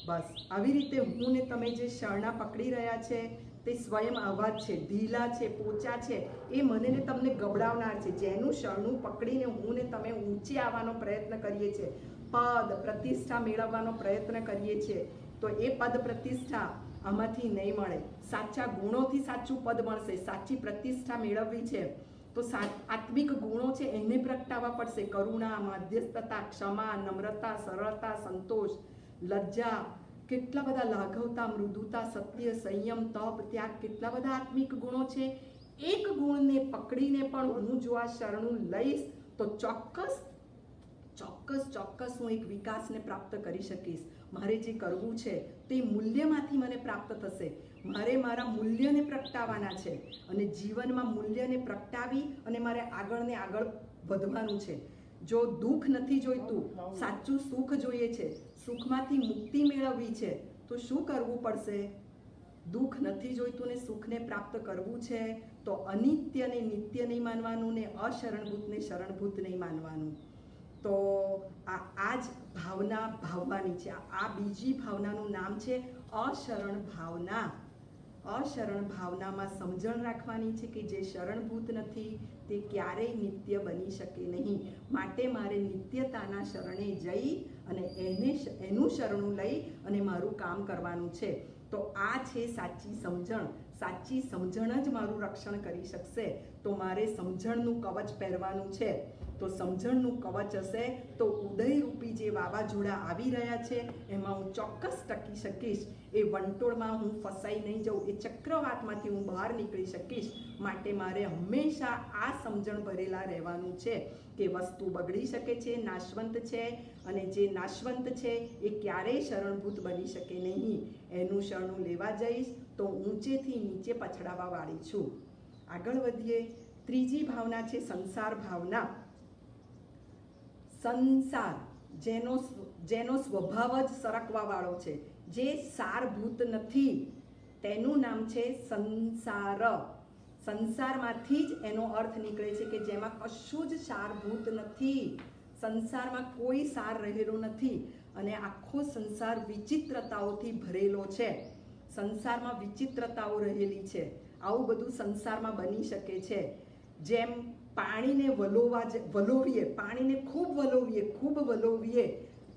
બસ આવી રીતે હું ને તમે જે શરણા પકડી રહ્યા છે તે સ્વયં અવાજ છે, ઢીલા છે, પોચા છે, એ મને ને તમને ગબડાવનાર છે. જેનું શરણું પકડીને હું ને તમે ઊંચે આવવાનો પ્રયત્ન કરીએ છીએ, પદ પ્રતિષ્ઠા મેળવવાનો પ્રયત્ન કરીએ છીએ, તો એ પદ પ્રતિષ્ઠા આમાંથી નહીં મળે. સાચા ગુણોથી સાચું પદ મળશે. સાચી પ્રતિષ્ઠા મેળવવી છે તો આત્મિક ગુણો છે એને પ્રગટાવવા પડશે. કરુણા, મધ્યસ્થતા, ક્ષમા, નમ્રતા, સરળતા, સંતોષ, લજ્જા, કેટલા બધા લાઘવતા, મૃદુતા, સત્ય, સંયમ, તપ, ત્યાગ, કેટલા બધા આત્મિક ગુણો છે. એક ગુણને પકડીને પણ હું જો આ શરણું લઈશ તો ચોક્કસ હું એક વિકાસને પ્રાપ્ત કરી શકીશ. મારે જે કરવું છે તે મૂલ્યમાંથી મને પ્રાપ્ત થશે. મારે મારા મૂલ્યને પ્રગટાવવાના છે અને જીવનમાં મૂલ્યને પ્રગટાવી અને મારે આગળ વધવાનું છે. જો દુઃખ નથી જોઈતું, સાચું સુખ જોઈએ છે, સુખમાંથી મુક્તિ મેળવવી છે, તો શું કરવું પડશે? દુઃખ નથી જોઈતું ને સુખને પ્રાપ્ત કરવું છે તો અનિત્યને નિત્ય નહીં માનવાનું ને અશરણભૂતને શરણભૂત નહીં માનવાનું. તો આ જ ભાવના ભાવવાની છે. આ બીજી ભાવનાનું નામ છે અશરણ ભાવના. અશરણ ભાવનામાં સમજણ રાખવાની છે કે જે શરણભૂત નથી તે ક્યારેય નિત્ય બની શકે નહીં. માટે મારે નિત્યતાના શરણે જઈ અને એનું શરણું લઈ અને મારું કામ કરવાનું છે. તો આ છે સાચી સમજણ. સાચી સમજણ જ મારું રક્ષણ કરી શકશે. તો મારે સમજણનું કવચ પહેરવાનું છે. તો સમજણનું કવચ હશે તો ઉદયરૂપી જે વાવાઝોડા આવી રહ્યા છે એમાં હું ચોક્કસ ટકી શકીશ. એ વંટોળમાં હું ફસાઈ નહીં જાઉં, એ ચક્રવાતમાંથી હું બહાર નીકળી શકીશ. માટે મારે હંમેશા આ સમજણ ભરેલા રહેવાનું છે કે વસ્તુ બગડી શકે છે, નાશવંત છે, અને જે નાશવંત છે એ ક્યારેય શરણભૂત બની શકે નહીં. એનું શરણું લેવા જઈશ તો ઊંચેથી નીચે પછડાવા વાળી છું. આગળ વધીએ. ત્રીજી ભાવના છે સંસાર ભાવના. સંસાર જેનો સ્વભાવ જ સરકવા વાળો છે, જે સારભૂત નથી, તેનું નામ છે સંસાર. સંસારમાંથી જ એનો અર્થ નીકળે છે કે જેમાં કશું જ સારભૂત નથી. સંસારમાં કોઈ સાર રહેલો નથી અને આખો સંસાર વિચિત્રતાઓથી ભરેલો છે. સંસારમાં વિચિત્રતાઓ રહેલી છે. આવું બધું સંસારમાં બની શકે છે. જેમ પાણીને વલોવીએ, પાણીને ખૂબ વલોવીએ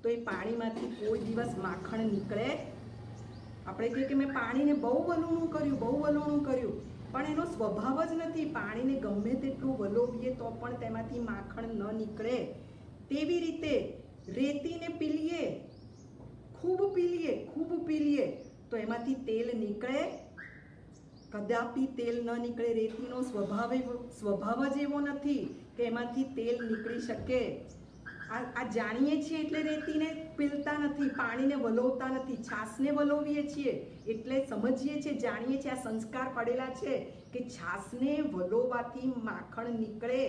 તો એ પાણીમાંથી કોઈ દિવસ માખણ નીકળે? આપણે કહીએ કે મેં પાણીને બહુ વલોણું કર્યું, પણ એનો સ્વભાવ જ નથી. પાણીને ગમે તેટલું વલોવીએ તો પણ તેમાંથી માખણ ન નીકળે. તેવી રીતે રેતીને ખૂબ પીલીએ તો એમાંથી તેલ નીકળે? કદાપી તેલ ન નીકળે. રેતીનો સ્વભાવ જ એવો નથી કે એમાંથી તેલ નીકળી શકે. આ જાણીએ છીએ એટલે રેતીને પીલતા નથી, પાણીને વલોવતા નથી. છાશને વલોવીએ છીએ એટલે સમજીએ છીએ, જાણીએ છીએ, આ સંસ્કાર પડેલા છે કે છાશને વલોવાથી માખણ નીકળે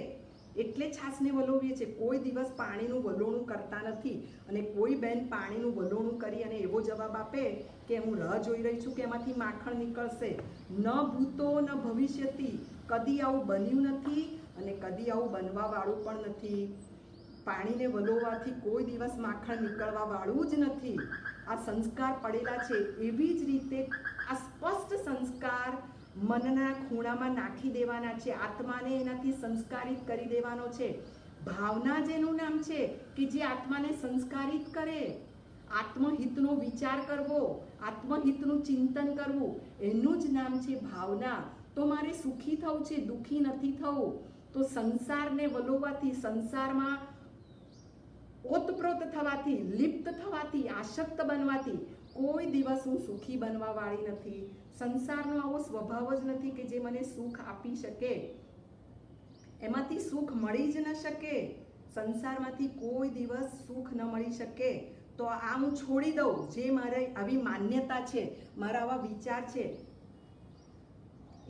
એટલે છાશને વલોવીએ છીએ. કોઈ દિવસ પાણીનું વલોણું કરતા નથી. અને કોઈ બેન પાણીનું વલોણું કરી અને એવો જવાબ આપે કે હું રાહ જોઈ રહી છું કે એમાંથી માખણ નીકળશે. ન ભૂતો ન ભવિષ્યતિ. કદી આવું બન્યું નથી અને કદી આવું બનવા વાળું પણ નથી. પાણીને વલોવાથી કોઈ દિવસ માખણ નીકળવા વાળું જ નથી. આ સંસ્કાર પડેલા છે. એવી જ રીતે આ સ્પષ્ટ સંસ્કાર મનના ખૂણામાં નાખી દેવાના છે. આત્માને એનાથી સંસ્કારિત કરી દેવાનો છે. ભાવના જેનું નામ છે કે જે આત્માને સંસ્કારિત કરે, આત્મહિતનો વિચાર કરવો, આત્મહિતનું ચિંતન કરવું, એનું જ નામ છે ભાવના. તો મારે સુખી થવું છે, દુઃખી નથી થવું. તો સંસારને વલોવાથી, સંસારમાં ઓતપ્રોત થવાથી, લિપ્ત થવાથી, આસક્ત બનવાથી કોઈ દિવસ હું સુખી બનવા વાળી નથી. સંસારનો આવો સ્વભાવ જ નથી કે જે મને સુખ આપી શકે. એમાંથી સુખ મળી જ ન શકે. સંસારમાંથી કોઈ દિવસ સુખ ન મળી શકે. તો આ હું છોડી દઉં. જે મારે આવી માન્યતા છે, મારા આવા વિચાર છે,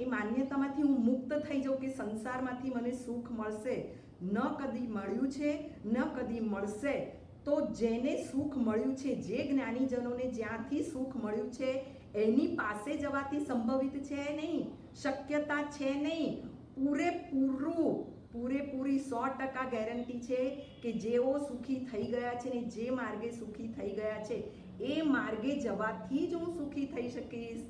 એ માન્યતામાંથી હું મુક્ત થઈ જાઉં કે સંસારમાંથી મને સુખ મળશે. ન કદી મળ્યું છે, ન કદી મળશે. તો જેને સુખ મળ્યું છે, જે જ્ઞાનીજનોને જ્યાંથી સુખ મળ્યું છે, એની પાસે જવાથી સંભવિત છે નહીં, શક્યતા છે નહીં. પૂરેપૂરી 100% ગેરંટી છે કે જેઓ સુખી થઈ ગયા છે ને જે માર્ગે સુખી થઈ ગયા છે એ માર્ગે જવાથી જ હું સુખી થઈ શકીશ.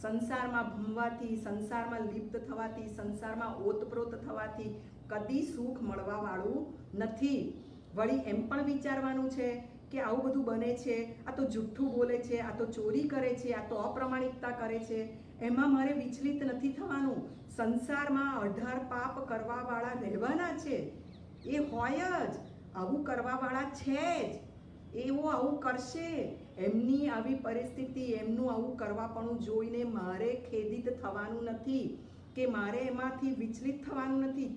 સંસારમાં ભમવાથી, સંસારમાં લિપ્ત થવાથી, સંસારમાં ઓતપ્રોત થવાથી કદી સુખ મળવા વાળું નથી. વળી એમ પણ વિચારવાનું છે કે આવું બધું બને છે, આ તો જુઠ્ઠું બોલે છે, આ તો ચોરી કરે છે, આ તો અપ્રમાણિકતા કરે છે, એમાં મારે વિચલિત નથી થવાનું. સંસારમાં 18 પાપ કરવાવાળા રહેવાના છે. એ હોય જ, આવું કરવાવાળા છે જ. એવો આવું કરશે. એમની આવી પરિસ્થિતિ, એમનું આવું કરવાપણું જોઈને મારે ખેદિત થવાનું નથી કે મારે એમાંથી વિચલિત થવાનું નથી,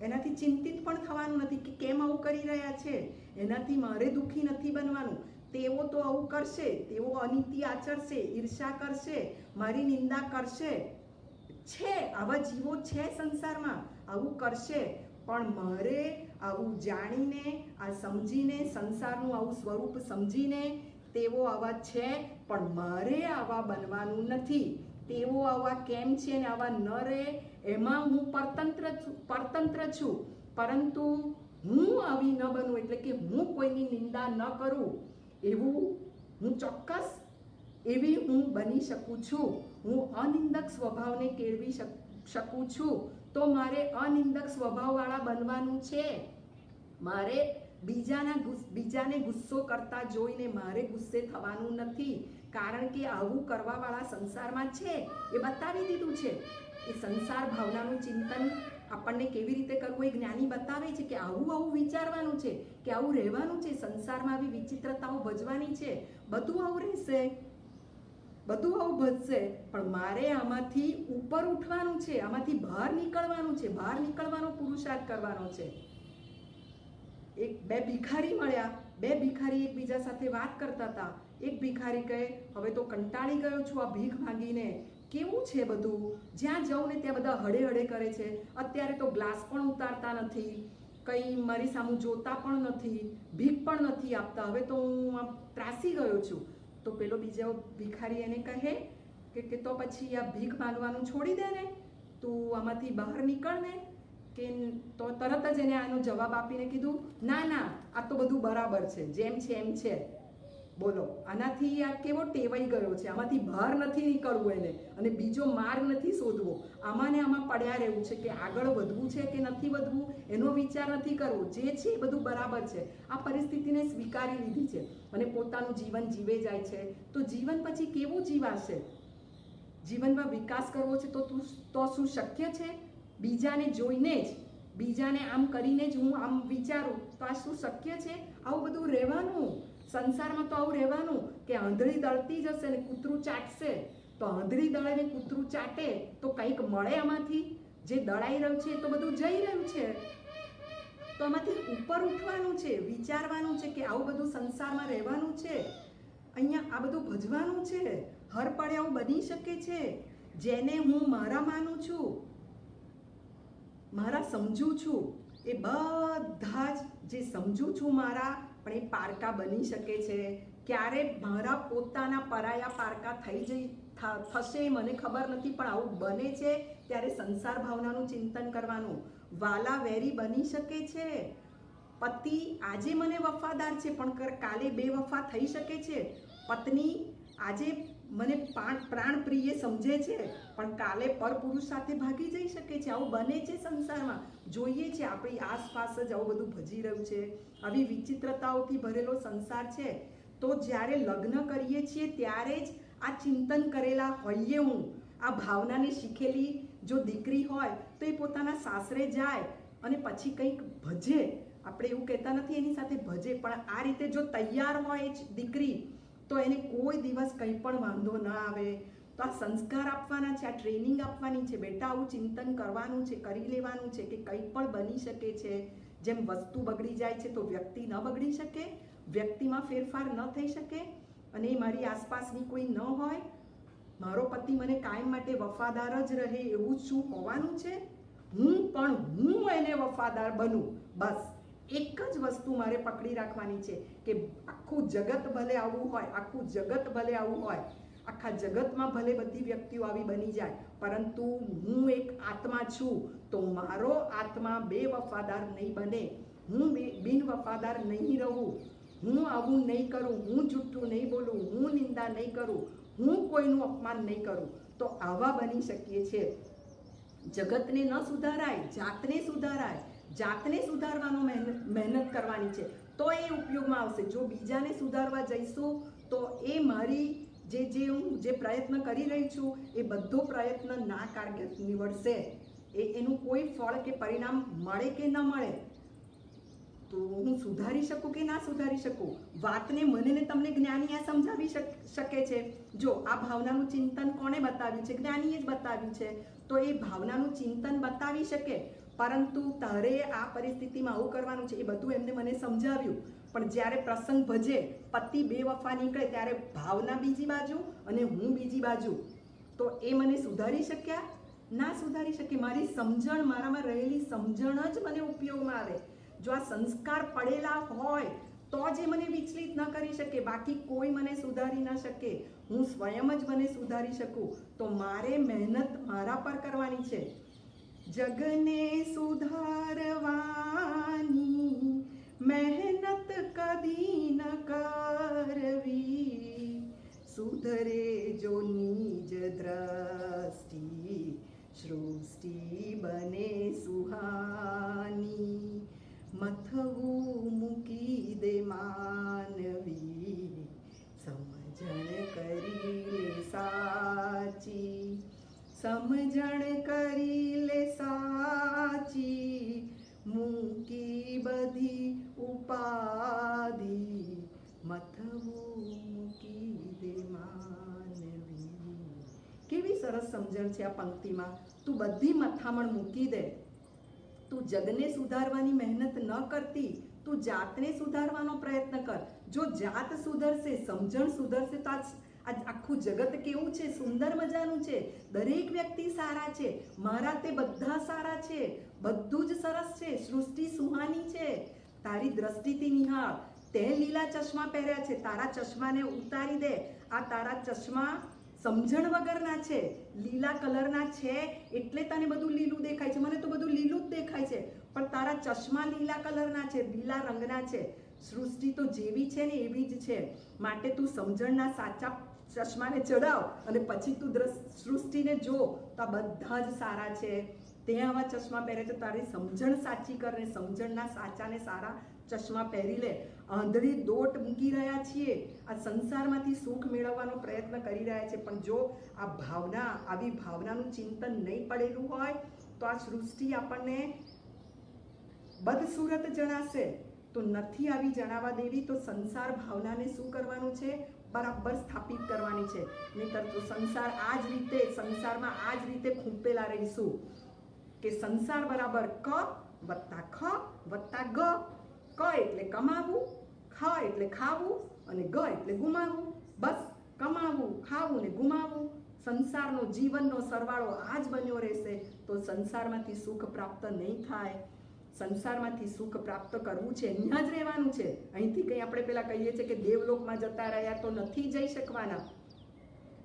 એનાથી ચિંતિત પણ થવાનું નથી કે કેમ આવું કરી રહ્યા છે. એનાથી મારે દુઃખી નથી બનવાનું. તેઓ તો આવું કરશે, તેઓ અનીતિ આચરશે, ઈર્ષા કરશે, મારી નિંદા કરશે. છે, આવા જીવો છે સંસારમાં, આવું કરશે. પણ મારે આવું જાણીને, આ સમજીને, સંસારનું આવું સ્વરૂપ સમજીને તેઓ આવા છે પણ મારે આવા બનવાનું નથી. તેઓ આવા કેમ છે ને આવા ન રહે એમાં હું પરતંત્ર છું. પરંતુ હું આવી ન બનું, એટલે કે હું કોઈની નિંદા ન કરું, એવું હું ચોક્કસ એવી હું બની શકું છું. હું અનિંદક સ્વભાવને કેળવી શકું છું. તો મારે અનિંદક સ્વભાવવાળા બનવાનું છે. મારે બીજાને ગુસ્સો કરતા જોઈને મારે ગુસ્સે થવાનું નથી. કારણ કે આવું કરવાવાળા સંસારમાં છે, એ બતાવી દીધું છે. એ સંસાર ભાવનાનું ચિંતન આપણને કેવી રીતે કરવું એ જ્ઞાની બતાવે છે કે આવું વિચારવાનું છે, કે આવું રહેવાનું છે. સંસારમાં આવી વિચિત્રતાઓ ભજવાની છે. બધું આવું રહેશે, બધું આવું ભજશે. પણ મારે આમાંથી ઉપર ઉઠવાનું છે, આમાંથી બહાર નીકળવાનું છે. બહાર નીકળવાનો પુરુષાર્થ કરવાનો છે. બે ભિખારી મળ્યા. બે ભિખારી એકબીજા સાથે વાત કરતા હતા. એક ભિખારી કહે, હવે તો કંટાળી ગયો છું આ ભીખ માંગીને. કેવું છે બધું, જ્યાં જાઉં ને ત્યાં બધા હળે હળે કરે છે. અત્યારે તો ગ્લાસ પણ ઉતારતા નથી, કંઈ મારી સામું જોતા પણ નથી, ભીખ પણ નથી આપતા. હવે તો હું આમ ત્રાસી ગયો છું. તો પેલો બીજો ભિખારી એને કહે કે તો પછી આ ભીખ માંગવાનું છોડી દે ને, તું આમાંથી બહાર નીકળ ને. કે તો તરત જ એને આનો જવાબ આપીને કીધું, ના, આ તો બધું બરાબર છે, જેમ છે એમ છે. બોલો, આનાથી આ કેવો ટેવાઈ ગયો છે. આમાંથી બહાર નથી નીકળવું એને, અને બીજો માર્ગ નથી શોધવો. આમાં ને આમાં પડ્યા રહેવું છે કે આગળ વધવું છે કે નથી વધવું એનો વિચાર નથી કરવો. જે છે એ બધું બરાબર છે. આ પરિસ્થિતિને સ્વીકારી લીધી છે અને પોતાનું જીવન જીવે જાય છે. તો જીવન પછી કેવું જીવાશે? જીવનમાં વિકાસ કરવો છે તો શું શક્ય છે? બીજાને જોઈને જ, બીજાને આમ કરીને જ હું આમ વિચારું તો આ શું શક્ય છે? આવું બધું રહેવાનું. સંસારમાં તો આવું રહેવાનું કે આંધળી દળતી જશે ને કૂતરું ચાટશે. તો આંધળી દળે ને કૂતરું ચાટે તો કંઈક મળે આમાંથી? જે દળાઈ રહ્યું છે એ તો બધું જઈ રહ્યું છે. તો આમાંથી ઉપર ઉઠવાનું છે, વિચારવાનું છે કે આવું બધું સંસારમાં રહેવાનું છે, અહીંયા આ બધું ભજવાનું છે. હર પળે આવું બની શકે છે. જેને હું મારા માનું છું, મારા સમજું છું, એ બધા જ જે સમજું છું મારા, પણ એ પારકા બની શકે છે. ક્યારે મારા પોતાના પરાયા પારકા થશે મને ખબર નથી, પણ આવું બને છે ત્યારે સંસાર ભાવનાનું ચિંતન કરવાનું. વાલા વેરી બની શકે છે. પતિ આજે મને વફાદાર છે પણ કાલે બેવફા થઈ શકે છે. પત્ની આજે મને પ્રાણ પ્રિય સમજે છે પણ કાલે પરપુરુષ સાથે ભાગી જઈ શકે છે. આવું બને છે સંસારમાં. જોઈએ છે આપણી આસપાસ જ આવું બધું ભજી રહ્યું છે. આવી વિચિત્રતાઓથી ભરેલો સંસાર છે. તો જ્યારે લગ્ન કરીએ છીએ ત્યારે જ આ ચિંતન કરેલા હોઈએ. હું આ ભાવનાને શીખેલી જો દીકરી હોય તો એ પોતાના સાસરે જાય અને પછી કંઈક ભજે. આપણે એવું કહેતા નથી એની સાથે ભજે, પણ આ રીતે જો તૈયાર હોય જ દીકરી તો એને કોઈ દિવસ કંઈ પણ વાંધો ન આવે. તો આ સંસ્કાર આપવાના છે, આ ટ્રેનિંગ આપવાની છે. બેટા આવું ચિંતન કરવાનું છે, કરી લેવાનું છે કે કંઈ પણ બની શકે છે. જેમ વસ્તુ બગડી જાય છે તો વ્યક્તિ ન બગડી શકે, વ્યક્તિમાં ફેરફાર ન થઈ શકે. અને મારી આસપાસની કોઈ ન હોય, મારો પતિ મને કાયમ માટે વફાદાર જ રહે એવું શું હોવાનું છે? હું એને વફાદાર બનું. બસ એક જ વસ્તુ મારે પકડી રાખવાની છે કે આખું જગત ભલે આવું હોય, આખું જગત ભલે આવું હોય, આખા જગતમાં ભલે બધી વ્યક્તિઓ આવી બની જાય, પરંતુ હું એક આત્મા છું. તો મારો આત્મા બેવફાદાર નહીં બને, હું બિન વફાદાર નહીં રહું, હું આવું નહીં કરું, હું જૂઠું નહીં બોલું, હું નિંદા નહીં કરું, હું કોઈનું અપમાન નહીં કરું. તો આવા બની શકીએ છીએ. જગતને ન સુધારાય, જાતને સુધારાય. જાતને સુધારવાનો મહેનત કરવાની છે તો એ ઉપયોગમાં આવશે. જો બીજાને સુધારવા જઈશું તો એ મારી જે પ્રયત્ન કરી રહી છું એ બધો પ્રયત્ન ના કારગર નીવડશે. એનું કોઈ ફળ કે પરિણામ મળે કે ન મળે, તો હું સુધારી શકું કે ના સુધારી શકું, વાતને મને ને તમને જ્ઞાની આ સમજાવી શકે છે. જો આ ભાવનાનું ચિંતન કોણે બતાવ્યું છે? જ્ઞાનીએ જ બતાવ્યું છે. તો એ ભાવનાનું ચિંતન બતાવી શકે, પરંતુ તારે આ પરિસ્થિતિમાં આવું કરવાનું છે એ બધું એમને મને સમજાવ્યું. પણ જ્યારે પ્રસંગ ભજે, પતિ બેવફા નીકળે, ત્યારે ભાવના બીજી બાજુ અને હું બીજી બાજુ, તો એ મને સુધારી શક્યા? ના સુધારી શકે. મારી સમજણ, મારામાં રહેલી સમજણ જ મને ઉપયોગમાં આવે. જો આ સંસ્કાર પડેલા હોય તો જ એ મને વિચલિત ન કરી શકે, બાકી કોઈ મને સુધારી ન શકે. હું સ્વયં જ મને સુધારી શકું. તો મારે મહેનત મારા પર કરવાની છે. જગને સુધારવાની મહેનત કદી ન કરવી, સુધરે જો નિજ દ્રષ્ટિ, સૃષ્ટિ બને સુહાની. મથવું મૂકી દે માનવી, સમજણ કરી લે સાચી, સમજણ કરી લે સાચી, મૂકી બધી ઉપાધિ, મથવું મૂકી દે માનવી. કેવી સરસ સમજણ છે આ પંક્તિમાં. તું બધી મથામણ મૂકી દે. તું જગને સુધારવાની મહેનત ન કરતી, તું જાતને સુધારવાનો પ્રયત્ન કર. જો જાત સુધરશે, સમજણ સુધરશે, તો આખું જગત કેવું છે? સુંદર મજાનું છે. દરેક વ્યક્તિ સારા છે. મારા તે બધા સારા છે. બધું જ સરસ છે. સૃષ્ટિ સુહાની છે. તારી દ્રષ્ટિથી નિહાળ. તે લીલા ચશ્મા પહેર્યા છે, તારા ચશ્માને ઉતારી દે. આ તારા ચશ્મા સમજણ વગરના છે, લીલા કલરના છે એટલે તને બધું લીલું દેખાય છે. મને તો બધું લીલું જ દેખાય છે, પણ તારા ચશ્મા લીલા કલરના છે, લીલા રંગના છે. સૃષ્ટિ તો જેવી છે ને એવી જ છે. માટે તું સમજણના સાચા ચશ્માને ચડાવ અને પછી તું સૃષ્ટિને જો તો આ બધા જ સારા છે. તે આવા ચશ્મા પહેરે છે, તારી સમજણ સાચી કર ને સમજણના સાચાને સારા ચશ્મા પહેરી લે. આંધળી દોટ મૂકી રહ્યા છીએ, આ સંસારમાંથી સુખ મેળવવાનો પ્રયત્ન કરી રહ્યા છે, પણ જો આ ભાવના, આવી ભાવનાનું ચિંતન નહીં પડેલું હોય તો આ સૃષ્ટિ આપણને બદસુરત જણાશે. તો નથી આવી જણાવવા દેવી. તો સંસાર ભાવનાને શું કરવાનું છે? બરાબર સ્થાપિત કરવાની છે. નહીંતર તો સંસાર આ જ રીતે, સંસારમાં આ જ રીતે ખૂંપેલા રહીશું કે સંસાર બરાબર ક વત્તા ખ વત્તા ગ. ક એટલે કમાવું, ખ એટલે ખાવું અને ગ એટલે ગુમાવવું. બસ કમાવું, ખાવું ને ગુમાવવું. સંસારનો, જીવનનો સરવાળો આ જ બન્યો રહેશે. તો સંસારમાંથી સુખ પ્રાપ્ત નહીં થાય. સંસારમાંથી સુખ પ્રાપ્ત કરવું છે, અહીંયા જ રહેવાનું છે. અહીંથી કંઈ આપણે પેલા કહીએ છીએ કે દેવલોકમાં જતા રહ્યા તો નથી જઈ શકવાના.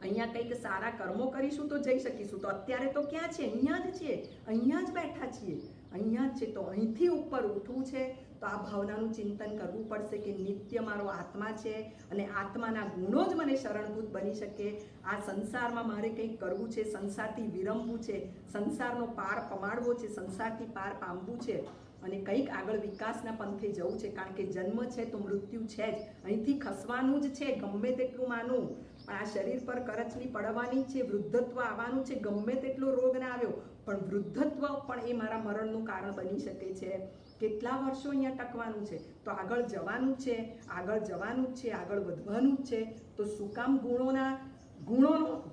અહીંયા કંઈક સારા કર્મો કરીશું તો જઈ શકીશું. તો અત્યારે તો ક્યાં છે? અહીંયા જ છે, અહીંયા જ બેઠા છીએ, અહીંયા જ છે. તો અહીંથી ઉપર ઉઠવું છે. તો આ ભાવનાનું ચિંતન કરવું પડશે કે નિત્ય મારો આત્મા છે અને આત્માના ગુણો જ મને શરણભૂત બની શકે. આ સંસારમાં મારે કંઈક કરવું છે, સંસારથી વિરમવું છે, સંસારનો પાર પમાડવો છે, સંસારથી પાર પામવું છે અને કંઈક આગળ વિકાસના પંથે જવું છે. કારણ કે જન્મ છે તો મૃત્યુ છે જ. અહીંથી ખસવાનું જ છે, ગમે તેટલું માનું. પણ આ શરીર પર કરચલી પડવાની છે, વૃદ્ધત્વ આવવાનું છે. ગમે તેટલો રોગ ના આવ્યો પણ વૃદ્ધત્વ પણ એ મારા મરણનું કારણ બની શકે છે. કેટલા વર્ષો અહીંયા ટકવાનું છે? તો આગળ જવાનું જ છે, આગળ જવાનું જ છે, આગળ વધવાનું જ છે. તો શું કામ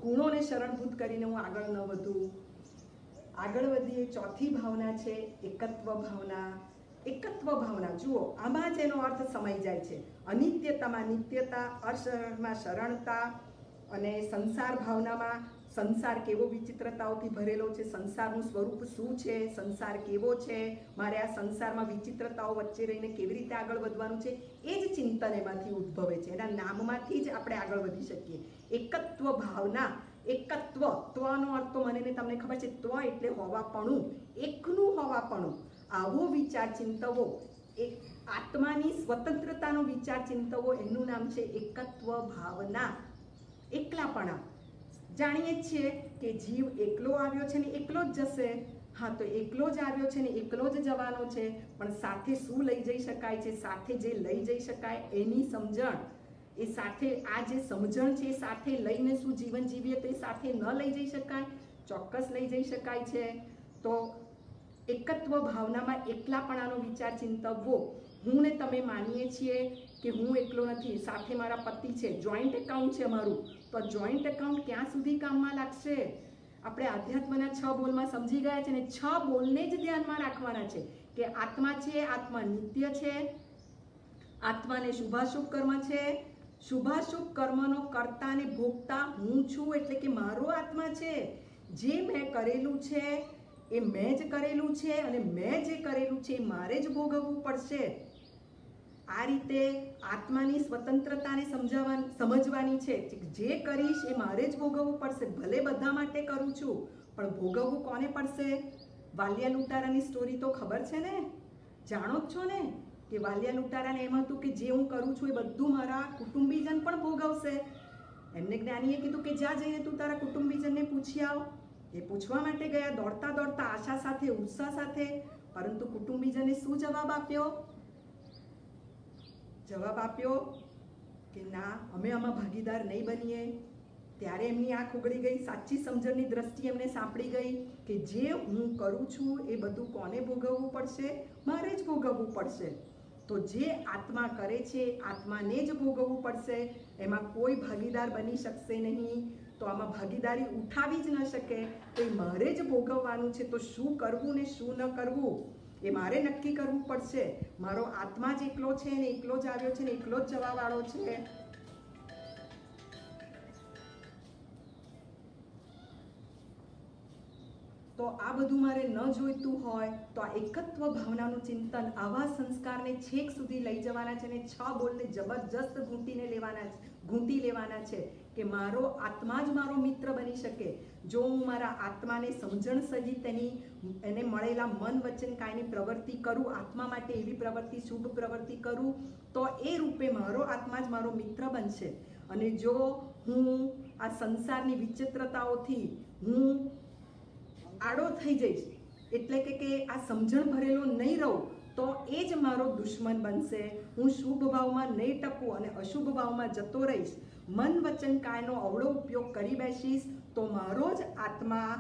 ગુણોને શરણભૂત કરીને હું આગળ ન વધું? આગળ વધીએ. ચોથી ભાવના છે એકત્વ ભાવના. એકત્વ ભાવના જુઓ, આમાં જ એનો અર્થ સમાઈ જાય છે. અનિત્યતામાં નિત્યતા, અશરણમાં શરણતા, અને સંસાર ભાવનામાં સંસાર કેવો વિચિત્રતાઓથી ભરેલો છે, સંસારનું સ્વરૂપ શું છે, સંસાર કેવો છે, મારે આ સંસારમાં વિચિત્રતાઓ વચ્ચે રહીને કેવી રીતે આગળ વધવાનું છે, એ જ ચિંતન એમાંથી ઉદ્ભવે છે. એના નામમાંથી જ આપણે આગળ વધી શકીએ. એકત્વ ભાવના. એકત્વ, ત્વનો અર્થ તો મને ને તમને ખબર છે. ત્વ એટલે હોવાપણું, એકનું હોવાપણું. આવો વિચાર ચિંતવો, એક આત્માની સ્વતંત્રતાનો વિચાર ચિંતવો, એનું નામ છે એકત્વ ભાવના. એકલાપણા. જાણીએ જ છીએ કે જીવ એકલો આવ્યો છે ને એકલો જ જશે. હા, તો એકલો જ આવ્યો છે ને એકલો જ જવાનો છે, પણ સાથે શું લઈ જઈ શકાય છે? સાથે જે લઈ જઈ શકાય એની સમજણ, એ સાથે આ જે સમજણ છે એ સાથે લઈને શું જીવન જીવીએ તો એ સાથે ન લઈ જઈ શકાય? ચોક્કસ લઈ જઈ શકાય છે. તો એકત્વ ભાવનામાં એકલાપણાનો વિચાર ચિંતવવો. હું ને તમે માનીએ છીએ કે હું એકલો નથી, સાથે મારા પતિ છે, જોઈન્ટ એકાઉન્ટ છે મારું. તો જોઈન્ટ એકાઉન્ટ ક્યાં સુધી કામમાં લાગશે? આપણે આધ્યાત્મના 6 બોલમાં સમજી ગયા છે ને, 6 બોલને જ ધ્યાનમાં રાખવાના છે કે આત્મા છે, આત્મા નિત્ય છે, આત્માને શુભાશુભ કર્મ છે, શુભાશુભ કર્મનો કર્તા ને ભોગતા હું છું, એટલે કે મારો આત્મા છે. જે મેં કરેલું છે એ મેં જ કરેલું છે, અને મેં જે કરેલું છે એ મારે જ ભોગવવું પડશે. આ રીતે આત્માની સ્વતંત્રતાને સમજવાની છે. જે કરીશ એ મારે જ ભોગવવું પડશે. ભલે બધા માટે કરું છું, પણ ભોગવવું કોને પડશે? વાલિયા લૂંટારાની સ્ટોરી તો ખબર છે ને, જાણો જ છો ને કે વાલિયા લૂંટારાને એમ હતું કે જે હું કરું છું એ બધું મારા કુટુંબીજન પણ ભોગવશે. એમને જ્ઞાનીએ કીધું કે જા જઈને તું તારા કુટુંબીજનને પૂછી આવ. એ પૂછવા માટે ગયા, દોડતા દોડતા, આશા સાથે, ઉત્સાહ સાથે. પરંતુ કુટુંબીજને શું જવાબ આપ્યો? જવાબ આપ્યો કે ના, અમે આમાં ભાગીદાર નહીં બનીએ. ત્યારે એમની આંખ ઉઘડી ગઈ. સાચી સમજણની દ્રષ્ટિ એમને સાંપડી ગઈ કે જે હું કરું છું એ બધું કોને ભોગવવું પડશે? મારે જ ભોગવવું પડશે. તો જે આત્મા કરે છે આત્માને જ ભોગવવું પડશે. એમાં કોઈ ભાગીદાર બની શકશે નહીં. તો આમાં ભાગીદારી ઉઠાવી જ ન શકે. તો એ મારે જ ભોગવવાનું છે. તો શું કરવું ને શું ન કરવું એ મારે નક્કી કરવું પડશે. મારો આત્મા જ એકલો છે ને એકલો જ આવ્યો છે ને એકલો જ જવાવાળો છે. તો આ બધું મારે ન જોઈતું હોય તો આ એકત્વ ભાવનાનું ચિંતન, આવા સંસ્કારને છેક સુધી લઈ જવાના છે. અને 6 બોલને જબરજસ્ત ઘૂંટી લેવાના છે કે મારો આત્મા જ મારો મિત્ર બની શકે. જો હું મારા આત્માને સમજણ સહિત એને મળેલા મન વચન કાયની પ્રવૃત્તિ કરું, આત્મા માટે એવી પ્રવૃત્તિ, શુભ પ્રવૃત્તિ કરું, તો એ રૂપે મારો આત્મા જ મારો મિત્ર બનશે. અને જો હું આ સંસારની વિચિત્રતાઓથી હું આડો થઈ જઈશ, એટલે કે આ સમજણ ભરેલો નહીં રહું, તો એ જ મારો દુશ્મન બનશે. હું શુભ ભાવમાં નહીં ટકું અને અશુભ ભાવમાં જતો રહીશ, મન વચન કાયનો અવળો ઉપયોગ કરી બેસીશ, તો મારો જ આત્મા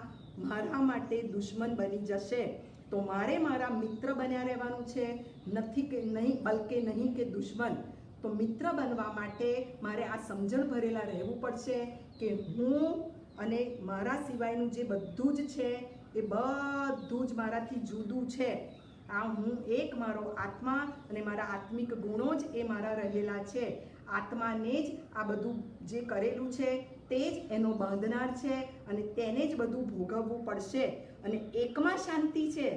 મારા માટે દુશ્મન બની જશે. તો મારે મારા મિત્ર બન્યા રહેવાનું છે, નથી કે નહીં, બલકે નહીં કે દુશ્મન. તો મિત્ર બનવા માટે મારે આ સમજણ ભરેલા રહેવું પડશે કે હું અને મારા સિવાયનું જે બધું જ છે એ બધું જ મારાથી જુદું છે. આ હું એક, મારો આત્મા અને મારા આત્મિક ગુણો જ એ મારા રહેલા છે. આત્માને જ આ બધું જે કરેલું છે તે જ એનો બાંધનાર છે અને તેને જ બધું ભોગવવું પડશે. અને એકમાં શાંતિ છે.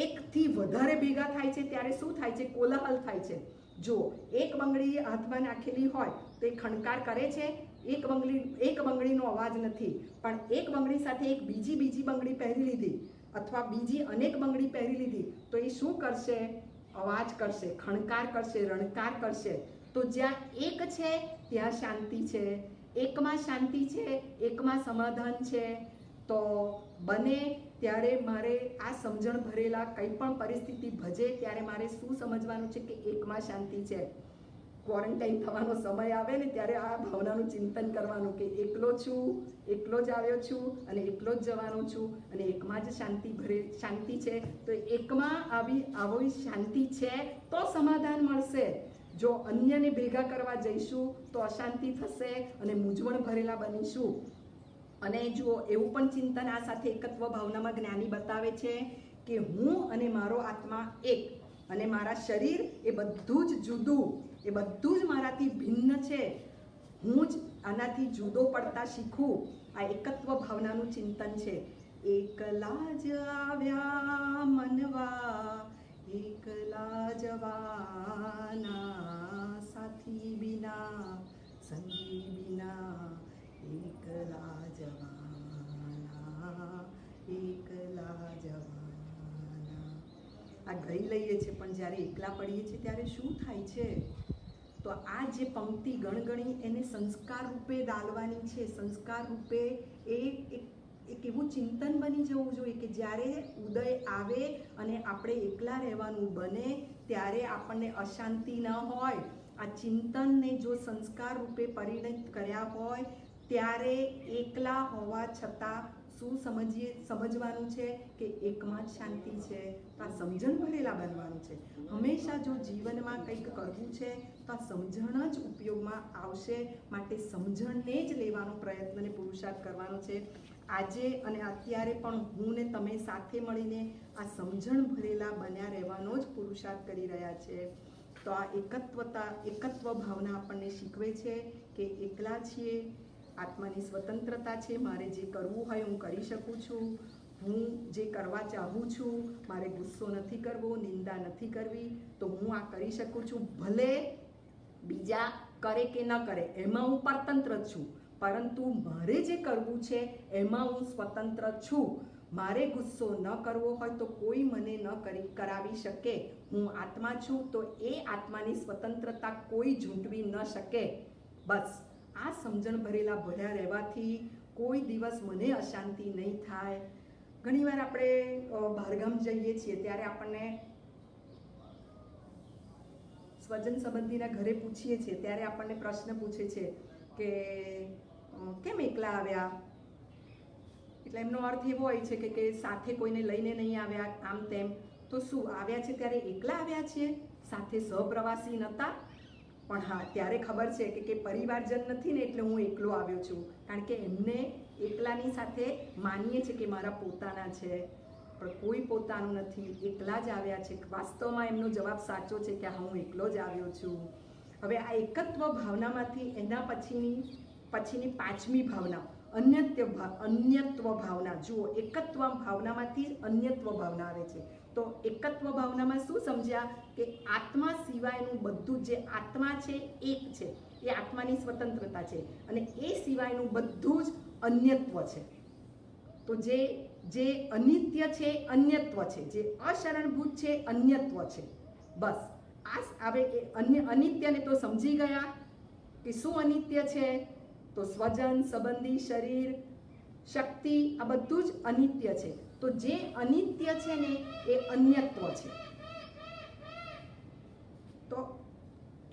એકથી વધારે ભેગા થાય છે ત્યારે શું થાય છે? કોલાહલ થાય છે. જો એક બંગડી હાથમાં નાખેલી હોય તો એ ખણકાર કરે છે. એક બંગડીનો અવાજ નથી, પણ એક બંગડી સાથે એક બીજી બંગડી પહેરી લીધી અથવા બીજી અનેક બંગડી પહેરી લીધી તો એ શું કરશે? અવાજ કરશે, ખણકાર કરશે, રણકાર કરશે. તો જ્યાં એક છે ત્યાં શાંતિ છે, એકમાં શાંતિ છે, એકમાં સમાધાન છે. તો બને ત્યારે મારે આ સમજણ ભરેલા કંઈ પણ પરિસ્થિતિ ભજે ત્યારે મારે શું સમજવાનું છે કે એકમાં શાંતિ છે. ક્વોરન્ટાઇન થવાનો સમય આવે ને ત્યારે આ ભાવનાનું ચિંતન કરવાનું કે એકલો છું, એકલો જ આવ્યો છું અને એકલો જ જવાનો છું અને એકમાં જ શાંતિ છે. તો એકમાં આવી શાંતિ છે તો સમાધાન મળશે. જો અન્યને ભેગા કરવા જઈશું તો અશાંતિ થશે અને મૂંઝવણ ભરેલા બનીશું. અને જુઓ, એવું પણ ચિંતન આ સાથે એકત્વ ભાવનામાં જ્ઞાની બતાવે છે કે હું અને મારો આત્મા એક, અને મારા શરીર એ બધું જ જુદું, એ બધું જ મારાથી ભિન્ન છે. હું જ આનાથી જુદો પડતા શીખું. આ એકત્વ ભાવનાનું ચિંતન છે. એકલા જ આવ્યા મનવા, એકલા જવાના, સાથી બિના સંગી બિના, એકલા જવાના, એકલા જવાના. આ ગઈ લઈએ છીએ પણ જ્યારે એકલા પડીએ છીએ ત્યારે શું થાય છે? તો આ જે પંક્તિ ગણગણી એને સંસ્કાર રૂપે ડાલવાની છે. સંસ્કાર રૂપે એક એવું ચિંતન બની જવું જોઈએ કે જ્યારે ઉદય આવે અને આપણે એકલા રહેવાનું બને ત્યારે આપણને અશાંતિ ન હોય. આ ચિંતનને જો સંસ્કાર રૂપે પરિણત કર્યા હોય ત્યારે એકલા હોવા છતાં શું સમજવાનું છે કે એકમાં જ શાંતિ છે. તો આ સમજણ ભરેલા બનવાનું છે. હંમેશા જો જીવનમાં કંઈક કરવું છે તો આ સમજણ જ ઉપયોગમાં આવશે. માટે સમજણને જ લેવાનો પ્રયત્ન અને પુરુષાર્થ કરવાનો છે. આજે અને અત્યારે પણ હું ને તમે સાથે મળીને આ સમજણ ભરેલા બન્યા રહેવાનો જ પુરુષાર્થ કરી રહ્યા છે. તો આ એકત્વ ભાવના આપણને શીખવે છે કે એકલા છીએ, આત્માની સ્વતંત્રતા છે. મારે જે કરવું હોય હું કરી શકું છું. હું જે કરવા ચાહું છું, મારે ગુસ્સો નથી કરવો, નિંદા નથી કરવી, તો હું આ કરી શકું છું. ભલે બીજા કરે કે ન કરે એમાં હું પરતંત્ર છું, પરંતુ મારે જે કરવું છે એમાં હું સ્વતંત્ર છું. મારે ગુસ્સો ન કરવો હોય તો કોઈ મને ન કરાવી શકે. હું આત્મા છું તો એ આત્માની સ્વતંત્રતા કોઈ ઝૂંટવી ન શકે. બસ આ સમજણ ભરેલા ભર્યા રહેવાથી કોઈ દિવસ મને અશાંતિ નહીં થાય. ઘણીવાર આપણે બહારગામ જઈએ છીએ ત્યારે આપણને સ્વજન સંબંધીના ઘરે પૂછીએ છીએ ત્યારે આપણને પ્રશ્ન પૂછે છે કે કેમ એકલા આવ્યા? એટલે એમનો અર્થ એવો હોય છે કે સાથે કોઈને લઈને નહીં આવ્યા, આમ તેમ. તો શું આવ્યા છે ત્યારે એકલા આવ્યા છીએ? સાથે સહપ્રવાસી નહોતા? પણ હા, ત્યારે ખબર છે કે પરિવારજન નથી ને એટલે હું એકલો આવ્યો છું. કારણ કે એમને એકલાની સાથે માનીએ છીએ કે મારા પોતાના છે, પણ કોઈ પોતાનું નથી, એકલા જ આવ્યા છે. વાસ્તવમાં એમનો જવાબ સાચો છે કે હા, હું એકલો જ આવ્યો છું. હવે આ એકત્વ ભાવનામાંથી એના પછીની પાંચમી ભાવના અન્યત્વ ભાવના. જુઓ, એકત્વ ભાવનામાંથી અન્યત્વ ભાવના આવે છે. તો એકત્વ ભાવનામાં શું સમજ્યા કે આત્મા સિવાયનું બધું, જે આત્મા છે એક છે, એ આત્માની સ્વતંત્રતા છે, અને એ સિવાયનું બધું જ અન્યત્વ છે. તો જે અનિત્ય છે અન્યત્વ છે, જે અશરણભૂત છે અન્યત્વ છે. બસ આ હવે અનિત્યને તો સમજી ગયા કે શું અનિત્ય છે? તો સ્વજન, સંબંધી, શરીર, શક્તિ, આ બધું જ અનિત્ય છે. તો જે અનિત્ય છે ને એ અન્યત્વ છે. તો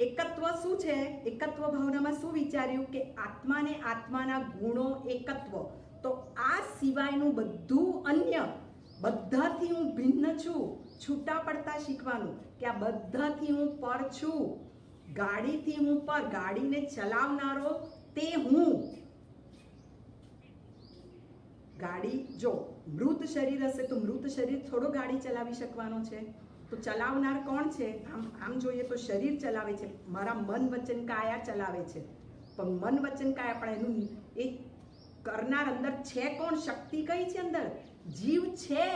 એકત્વ શું છે? એકત્વ ભાવનામાં શું વિચાર્યું કે આત્માને આત્માના ગુણો એકત્વ. તો આ સિવાયનું બધું અન્ય, બધાથી હું ભિન્ન છું. છૂટા પડતા શીખવાનું કે આ બધાથી હું પર છું. ગાડીથી હું પર, ગાડીને ચલાવનારો તે હું. ગાડી, જો મૃત શરીર હશે તો મૃત શરીર થોડો ગાડી ચલાવી શકવાનો છે? તો ચલાવનાર કોણ છે? આમ જોઈએ તો શરીર ચલાવે છે, મારા મન વચન કાયા ચલાવે છે. પણ મન વચન કાયા, પણ એનું એ કરનાર અંદર છે કોણ? શક્તિ કઈ છે અંદર? જીવ છે.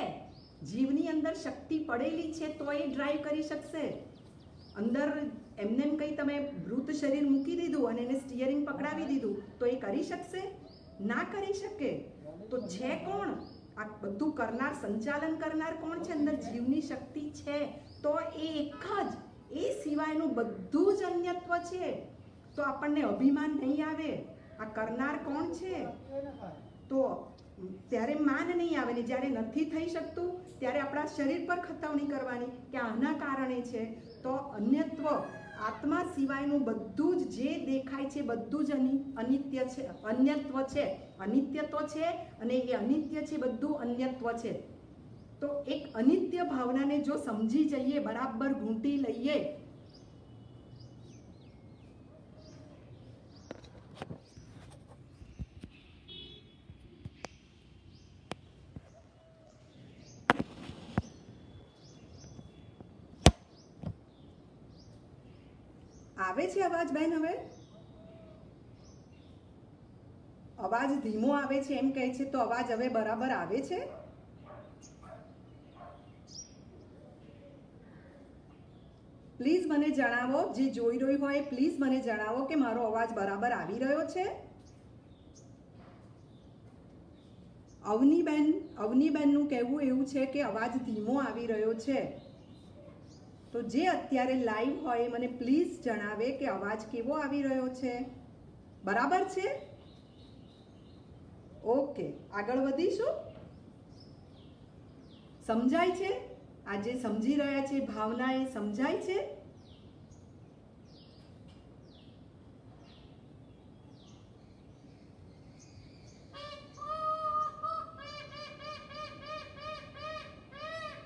જીવની અંદર શક્તિ પડેલી છે તો એ ડ્રાઈવ કરી શકશે. અંદર એમને કંઈ તમે મૃત શરીર મૂકી દીધું અને એને સ્ટીયરિંગ પકડાવી દીધું તો એ કરી શકશે? ના કરી શકે. તો છે કોણ? આ બધું કરનાર, સંચાલન કરનાર કોણ છે? અંદર જીવની શક્તિ છે. તો એ એક જ, એ સિવાયનું બધું જ અન્યત્વ છે. તો આપણને અભિમાન નહીં આવે. આ કરનાર કોણ છે? તો ત્યારે માન નહીં આવે ને જ્યારે નથી થઈ શકતું ત્યારે આપણા શરીર પર ખતવણી કરવાની કે આના કારણે છે. તો અન્યત્વ, આત્મા સિવાયનું બધું જ જે દેખાય છે બધું જ અનિત્ય છે, અન્યત્વ છે. અનિત્ય તો છે અને એ અનિત્ય છે બધું અન્યત્વ છે. તો એક અનિત્ય ભાવનાને જો સમજી જઈએ, બરાબર ઘૂંટી લઈએ, આવે છે અવાજ બેન? હવે અવાજ ધીમો આવે છે એમ કહે છે, તો અવાજ હવે બરાબર આવે છે? પ્લીઝ મને જણાવો, જે જોઈ રહ્યું હોય પ્લીઝ મને જણાવો કે મારો અવાજ બરાબર આવી રહ્યો છે. અવનીબેનનું કહેવું એવું છે કે અવાજ ધીમો આવી રહ્યો છે. તો જે અત્યારે લાઈવ હોય મને પ્લીઝ જણાવે કે અવાજ કેવો આવી રહ્યો છે, બરાબર છે? ઓકે, આગળ વધીશું. સમજાય છે? આજે સમજી રહ્યા છે ભાવના, એ સમજાય છે?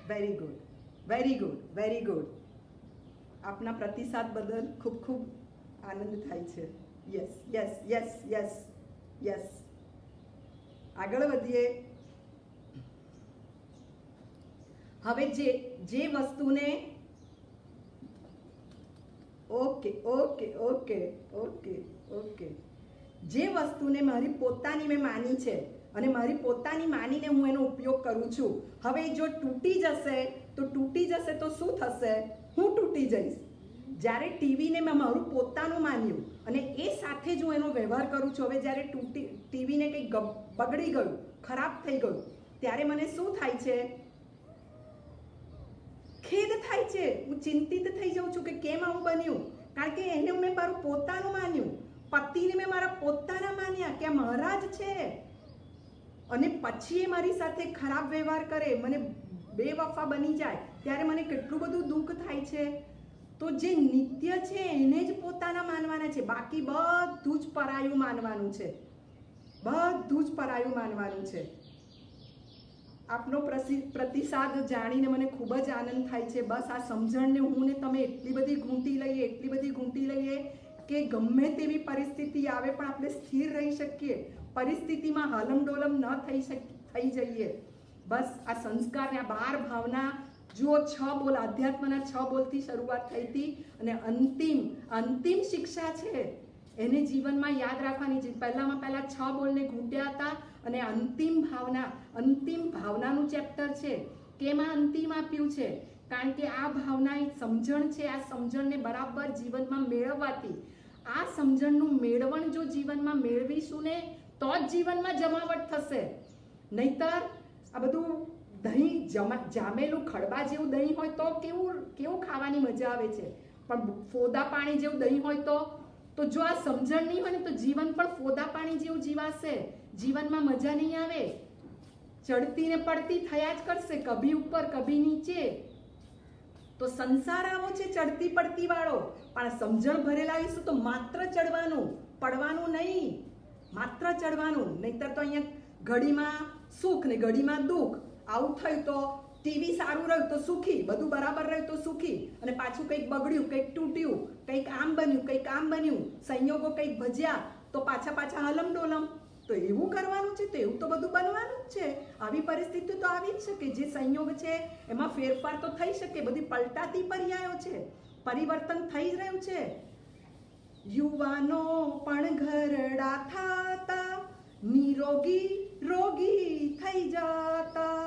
Very good, very good, very good. આપના પ્રતિસાદ બદલ ખૂબ ખૂબ આનંદ થાય છે. Yes yes yes yes yes. આગળ વધીએ. હવે જે વસ્તુને okay okay okay okay okay જે વસ્તુને મારી પોતાની મેં માની છે અને મારી પોતાની માનીને હું એનો ઉપયોગ કરું છું, હવે જો તૂટી જશે તો શું થશે? હું તૂટી જઈશ. જ્યારે ટીવીને મેં મારું પોતાનું માન્યું અને એ સાથે જ હું એનો વ્યવહાર કરું છું, હવે જ્યારે ટીવીને કંઈક બગડી ગયું, ખરાબ થઈ ગયું, ત્યારે મને શું થાય છે? ખેદ થાય છે. હું ચિંતિત થઈ જાઉં છું કે કેમ આવું બન્યું, કારણ કે એને મેં મારું પોતાનું માન્યું. પતિને મેં મારા પોતાના માન્યા કે આ મારા જ છે, અને પછી એ મારી સાથે ખરાબ વ્યવહાર કરે, મને બેવફા બની જાય, ત્યારે મને કેટલું બધું દુઃખ થાય છે. તો જે નિત્ય છે એને જ પોતાના માનવાના છે, બાકી બધું જ પરાયું માનવાનું છે, બધું જ પરાયું માનવાનું છે. આપનો પ્રતિસાદ જાણીને મને ખૂબ જ આનંદ થાય છે. બસ આ સમજણને હું ને તમે એટલી બધી ઘૂંટી લઈએ કે ગમે તેવી પરિસ્થિતિ આવે પણ આપણે સ્થિર રહી શકીએ, પરિસ્થિતિમાં હલમડોલમ ન થઈ જઈએ. બસ આ સંસ્કારને, આ 12 ભાવના જુઓ, 6 બોલ, અધ્યાત્મના 6 બોલથી શરૂઆત થઈ હતી અને અંતિમ શિક્ષા છે એને જીવનમાં યાદ રાખવાની છે. પહેલા 6 બોલને ઘૂંટ્યા હતા અને અંતિમ ભાવનાનું ચેપ્ટર છે. કેમાં અંતિમ આપ્યું છે? કારણ કે આ ભાવના એક સમજણ છે. આ સમજણને બરાબર જીવનમાં મેળવવાથી, આ સમજણનું મેળવણ જો જીવનમાં મેળવીશું ને તો જ જીવનમાં જમાવટ થશે. નહીતર આ બધું દહીં જામેલું ખડબા જેવું દહીં હોય તો કેવું ખાવાની મજા આવે છે, પણ ફોદા પાણી જેવું દહીં હોય તો જો આ સમજણ નહીં હોય ને તો જીવન પણ ફોદા પાણી જેવું જીવાશે, જીવનમાં મજા નહીં આવે, ચડતી ને પડતી થયા જ કરશે, કભી ઉપર કભી નીચે. તો સંસાર આવો છે ચડતી પડતી વાળો, પણ સમજણ ભરેલા આવીશું તો માત્ર ચડવાનું, પડવાનું નહીં, માત્ર ચડવાનું. નહીતર તો અહીંયા ઘડીમાં સુખ ને ઘડીમાં દુઃખ. આવું થયું તો ટીવી સારું રહ્યું તો સુખી, બધું બરાબર રહ્યું તો સુખી, અને પાછું કંઈક બગડ્યું, કંઈક તૂટ્યું, કંઈક આમ બન્યું, સંયોગો કંઈક ભજ્યા તો પાછા હલમ ડોલમ. તો એવું કરવાનું છે, તો એવું તો બધું બનવાનું જ છે. આવી પરિસ્થિતિ તો આવી જ શકે, જે સંયોગ છે એમાં ફેરફાર તો થઈ શકે, બધી પલટાતી પર્યાયો છે, પરિવર્તન થઈ રહ્યું છે. યુવાનો પણ ઘરડા થાતા, નિરોગી રોગી થઈ જતા,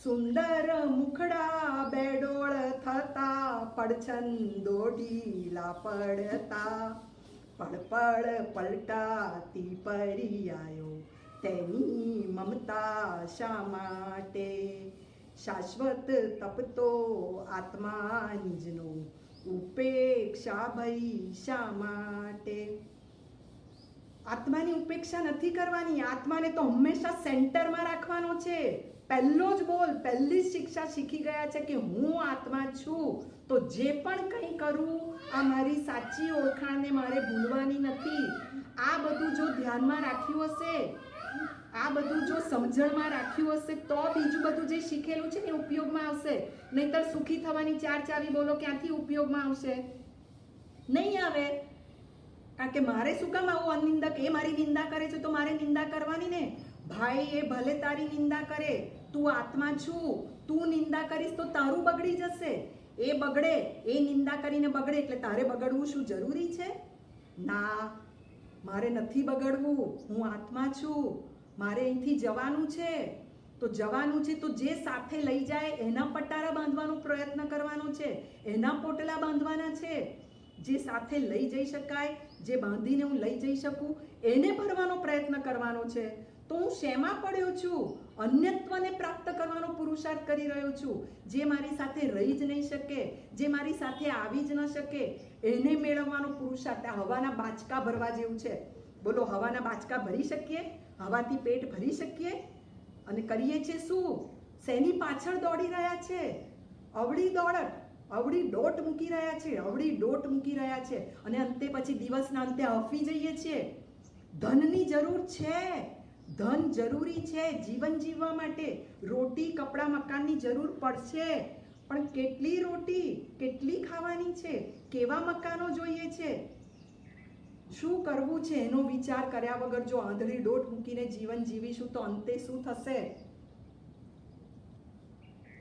સુંદર મુખડા બેડોળ થતા, પડછંદો ઢીલા પડતા, પળપળ પલટાતી પર્યાયો, તેની મમતા શા માટે? શાશ્વત તપતો આત્મા નિજનો, ઉપેક્ષા ભઈ શા માટે? આત્માની ઉપેક્ષા નથી કરવાની, આત્માને તો હંમેશા સેન્ટરમાં રાખવાનો છે. પહેલો જ બોલ, પહેલી જ શિક્ષા શીખી ગયા છે કે હું આત્મા છું, તો જે પણ કંઈ કરું આ મારી સાચી ઓળખાણને મારે ભૂલવાની નથી. આ બધું જો ધ્યાનમાં રાખ્યું હશે, આ બધું જો સમજણમાં રાખ્યું હશે તો બીજું બધું જે શીખેલું છે ને ઉપયોગમાં આવશે. નહીંતર સુખી થવાની ચાર ચાવી બોલો ક્યાંથી ઉપયોગમાં આવશે? નહીં આવે. કારણ કે મારે શું કામ આવું અનિંદક, એ મારી નિંદા કરે છે તો મારે નિંદા કરવાની ને. ભાઈ એ ભલે તારી નિંદા કરે, તું આત્મા છું, તું નિંદા કરીશ તો તારું બગડી જશે. એ બગડે, એ નિંદા કરીને બગડે એટલે તારે બગડવું શું જરૂરી છે? ના, મારે નથી બગડવું, હું આત્મા છું, મારે અહીંથી જવાનું છે. તો જવાનું છે તો જે સાથે લઈ જાય એના પટારા બાંધવાનો પ્રયત્ન કરવાનો છે, એના પોટલા બાંધવાના છે. જે સાથે લઈ જઈ શકાય, જે બાંધીને હું લઈ જઈ શકું એને ભરવાનો પ્રયત્ન કરવાનો છે. તો હું શેમાં પડ્યો છું? અન્યત્વને પ્રાપ્ત કરવાનો પુરુષાર્થ કરી રહ્યો છું. જે મારી સાથે રહી જ નહીં શકે, જે મારી સાથે આવી જ ન શકે, એને મેળવવાનો પુરુષાર્થ. આ હવાના બાચકા ભરવા જેવું છે. બોલો, હવાના બાચકા ભરી શકીએ? હવાથી પેટ ભરી શકીએ? અને કરીએ છીએ શું? શેની પાછળ દોડી રહ્યા છે? અવળી દોડત, અવળી દોટ મૂકી રહ્યા છે, અવળી દોટ મૂકી રહ્યા છે. અને અંતે પછી દિવસના અંતે હફી જઈએ છીએ. ધનની જરૂર છે, ધન જરૂરી છે જીવન જીવવા માટે. રોટી, કપડાં, મકાનની જરૂર પડશે, પણ કેટલી રોટી, કેટલી ખાવાની છે, કેવા મકાનો જોઈએ છે, શું કરવું છે એનો વિચાર કર્યા વગર જો આંધળી દોટ મૂકીને જીવન જીવીશું તો અંતે શું થશે?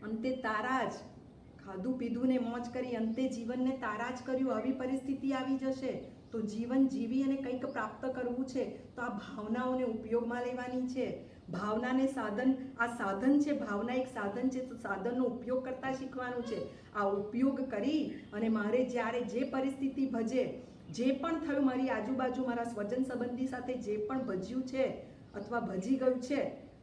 અંતે તારા જ. ખાધું પીધું ને મોજ કરી અંતે જીવનને તારા જ કર્યું, આવી પરિસ્થિતિ આવી જશે. તો જીવન જીવી અને કંઈક પ્રાપ્ત કરવું છે તો આ ભાવનાઓને ઉપયોગમાં લેવાની છે. ભાવનાને સાધન, આ સાધન છે, ભાવના એક સાધન છે, તો સાધનનો ઉપયોગ કરતા શીખવાનું છે. આ ઉપયોગ કરી અને મારે જ્યારે જે પરિસ્થિતિ ભજે, જે પણ થયું મારી આજુબાજુ, મારા સ્વજન સંબંધી સાથે જે પણ ભજ્યું છે અથવા ભજી ગયું છે,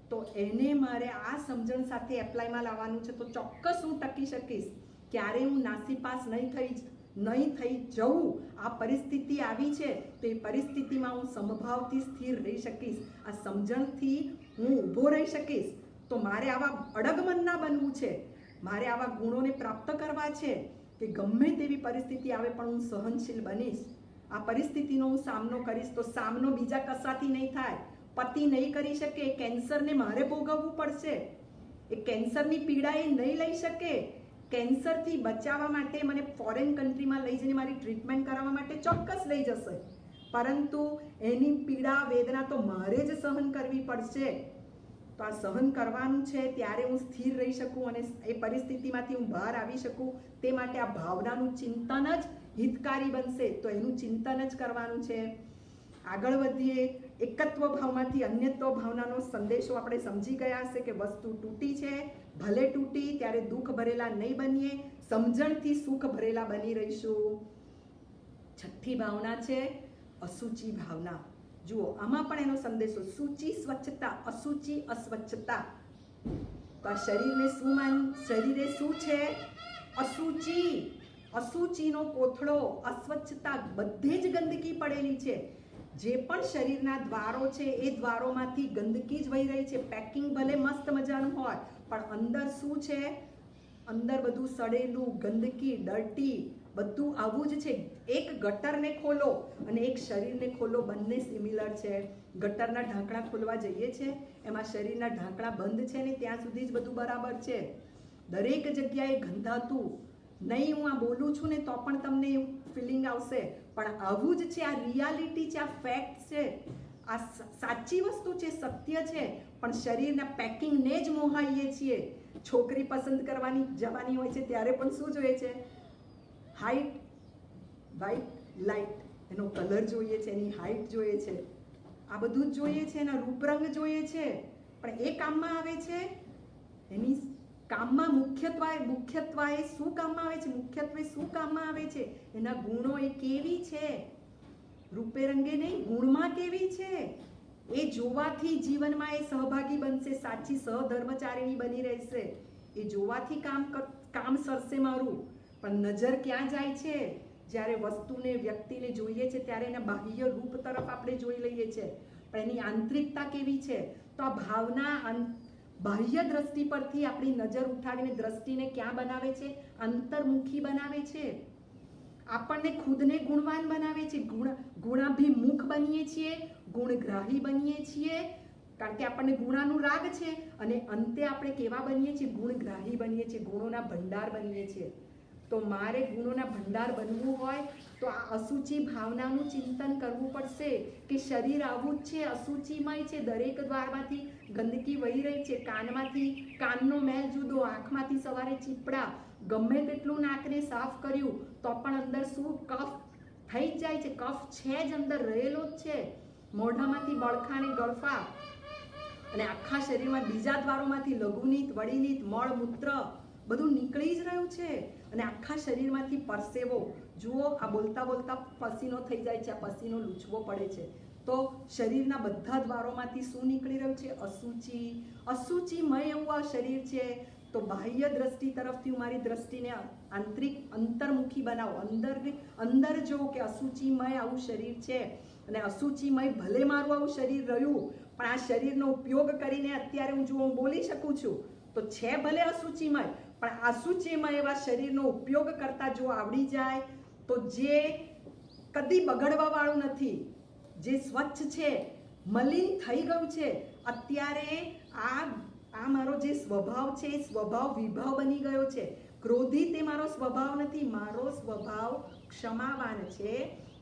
તો એને મારે આ સમજણ સાથે એપ્લાયમાં લાવવાનું છે. તો ચોક્કસ હું ટકી શકીશ. ક્યારેય હું નાસીપાસ નહીં થઈ જવું. આ પરિસ્થિતિ આવી છે તો એ પરિસ્થિતિમાં હું સમભાવથી સ્થિર રહી શકીશ. આ સમજણથી હું ઊભો રહી શકીશ. તો મારે આવા અડગમન ના બનવું છે, મારે આવા ગુણોને પ્રાપ્ત કરવા છે કે ગમે તેવી પરિસ્થિતિ આવે પણ હું સહનશીલ બનીશ. આ પરિસ્થિતિનો હું સામનો કરીશ. તો સામનો બીજા કશાથી નહીં થાય. પતિ નહીં કરી શકે, કેન્સરને મારે ભોગવવું પડશે. એ કેન્સરની પીડા એ નહીં લઈ શકે. કેન્સરથી બચાવવા માટે મને ફોરેન કન્ટ્રીમાં લઈ જઈને મારી ટ્રીટમેન્ટ કરાવવા માટે ચોક્કસ લઈ જશે, પરંતુ એની પીડા, વેદના તો મારે જ સહન કરવી પડશે. તો આ સહન કરવાનું છે ત્યારે હું સ્થિર રહી શકું અને એ પરિસ્થિતિમાંથી હું બહાર આવી શકું. તે માટે આ ભાવનાનું ચિંતન જ હિતકારી બનશે. તો એનું ચિંતન જ કરવાનું છે. આગળ વધીએ. એકત્વ ભાવમાંથી અન્યત્વ ભાવનાનો સંદેશો આપણે સમજી ગયા હશે કે વસ્તુ તૂટી છે, ભલે તૂટી ત્યારે દુઃખ ભરેલા નહીં બનીએ, સમજણથી સુખ ભરેલા બની રહીશું. છઠ્ઠી ભાવના છે અસુચિ ભાવના. જુઓ, આમાં પણ એનો સંદેશો, સૂચિ સ્વચ્છતા, અસુચિ અસ્વચ્છતા. તો આ શરીરે શું છે? અસુચિ. અસુચિનો કોથળો, અસ્વચ્છતા, બધે જ ગંદકી પડેલી છે. જે પણ શરીરના દ્વારો છે એ દ્વારોમાંથી ગંદકી જ વહી રહી છે. પેકિંગ ભલે મસ્ત મજાનું હોય પણ અંદર શું છે? અંદર બધું સડેલું, ગંદકી, ડર્ટી બધું આવું જ છે. એક ગટરને ખોલો અને એક શરીરને ખોલો, બંને સિમિલર છે. ગટરના ઢાંકણા ખોલવા જઈએ છે, એમાં શરીરના ઢાંકણા બંધ છે ને ત્યાં સુધી જ બધું બરાબર છે. દરેક જગ્યાએ ગંધાતું નહીં. હું આ બોલું છું ને તો પણ તમને એવું ફિલિંગ આવશે, પણ આવું જ છે. આ રિયાલિટી છે, આ ફેક્ટ છે, આ સાચી વસ્તુ છે, સત્ય છે. પણ શરીરના પેકિંગને જ મોહાઈએ છીએ. છોકરી પસંદ કરવાની જવાની હોય છે ત્યારે પણ શું જોઈએ છે? હાઈટ, વાઇટ, લાઇટ, એનો કલર જોઈએ છે, એની હાઈટ જોઈએ છે, આ બધું જ જોઈએ છે, એના રૂપરંગ જોઈએ છે. પણ એ કામમાં આવે છે? એની કામમાં મુખ્યત્વે શું કામમાં આવે છે? મુખ્યત્વે શું કામમાં આવે છે? એના ગુણો એ કેવી છે? રૂપે રંગે નહીં, ગુણમાં કેવી છે? એ જોવાથી જીવનમાં એ સહભાગી બનશે, સાચી સહધર્મચારિણી બની રહેશે. એ જોવાથી કામ સરશે મારું. પણ નજર ક્યાં જાય છે? જ્યારે વસ્તુને, વ્યક્તિને જોઈએ છે ત્યારે એના બાહ્ય રૂપ તરફ આપણે જોઈ લઈએ છીએ, પણ એની આંતરિકતા કેવી છે? તો આ બાહ્ય દ્રષ્ટિ પરથી આપણી નજર ઉઠાવીને દ્રષ્ટિને ક્યાં બનાવે છે? અંતર્મુખી બનાવે છે. આપણને ખુદને ગુણવાન બનાવે છે. ગુણાભિમુખ બનીએ છીએ, ગુણગ્રાહી બનીએ છીએ, કારણ કે આપણને ગુણાનું રાગ છે. અને અંતે આપણે કેવા બનીએ છીએ? ગુણગ્રાહી બનીએ છીએ, ગુણોના ભંડાર બનીએ છીએ. તો મારે ગુણોના ભંડાર બનવું હોય તો આ અસુચિ ભાવનાનું ચિંતન કરવું પડશે કે શરીર આવું જ છે, અસુચિમય છે. દરેક દ્વારમાંથી ગંદકી વહી રહી છે. કાનમાંથી કાનનો મેલ જુદો, આંખમાંથી સવારે ચીપડા, ગમે તેટલું નાકને સાફ કર્યું તો પણ અંદર શું? કફ થઈ જ જાય છે. કફ છે જ, અંદર રહેલો જ છે. મોઢામાંથી બળખા અને ગળફા અને આખા શરીરમાં બીજા દ્વારોમાંથી લઘુનીત, વડીનીત, મળ, મૂત્ર બધું નીકળી જ રહ્યું છે. અને આખા શરીરમાંથી પરસેવો, જુઓ આ બોલતા બોલતા પસીનો થઈ જાય છે, આ પસીનો લૂછવો પડે છે. તો શરીરના બધા દ્વારોમાંથી શું નીકળી રહ્યું છે? અશુચિ. અશુચિમય એવું આ શરીર છે. તો બાહ્ય દ્રષ્ટિ તરફથી હું મારી દ્રષ્ટિને અંતર્મુખી બનાવો, અંદર જો કે અશુચિમય આવું શરીર છે. અને અશુચિમય ભલે મારું આવું શરીર રહ્યું, પણ આ શરીરનો ઉપયોગ કરીને અત્યારે હું બોલી શકું છું તો છે ભલે અશુચિમય, પણ અશુચિમય એવા શરીરનો ઉપયોગ કરતા જો આવડી જાય તો જે કદી બગડવા વાળું નથી, જે સ્વચ્છ છે, મલિન થઈ ગયું છે. અત્યારે આ મારો જે સ્વભાવ છે એ સ્વભાવ વિભાવ બની ગયો છે. ક્રોધી તે મારો સ્વભાવ નથી, મારો સ્વભાવ ક્ષમાવાન છે.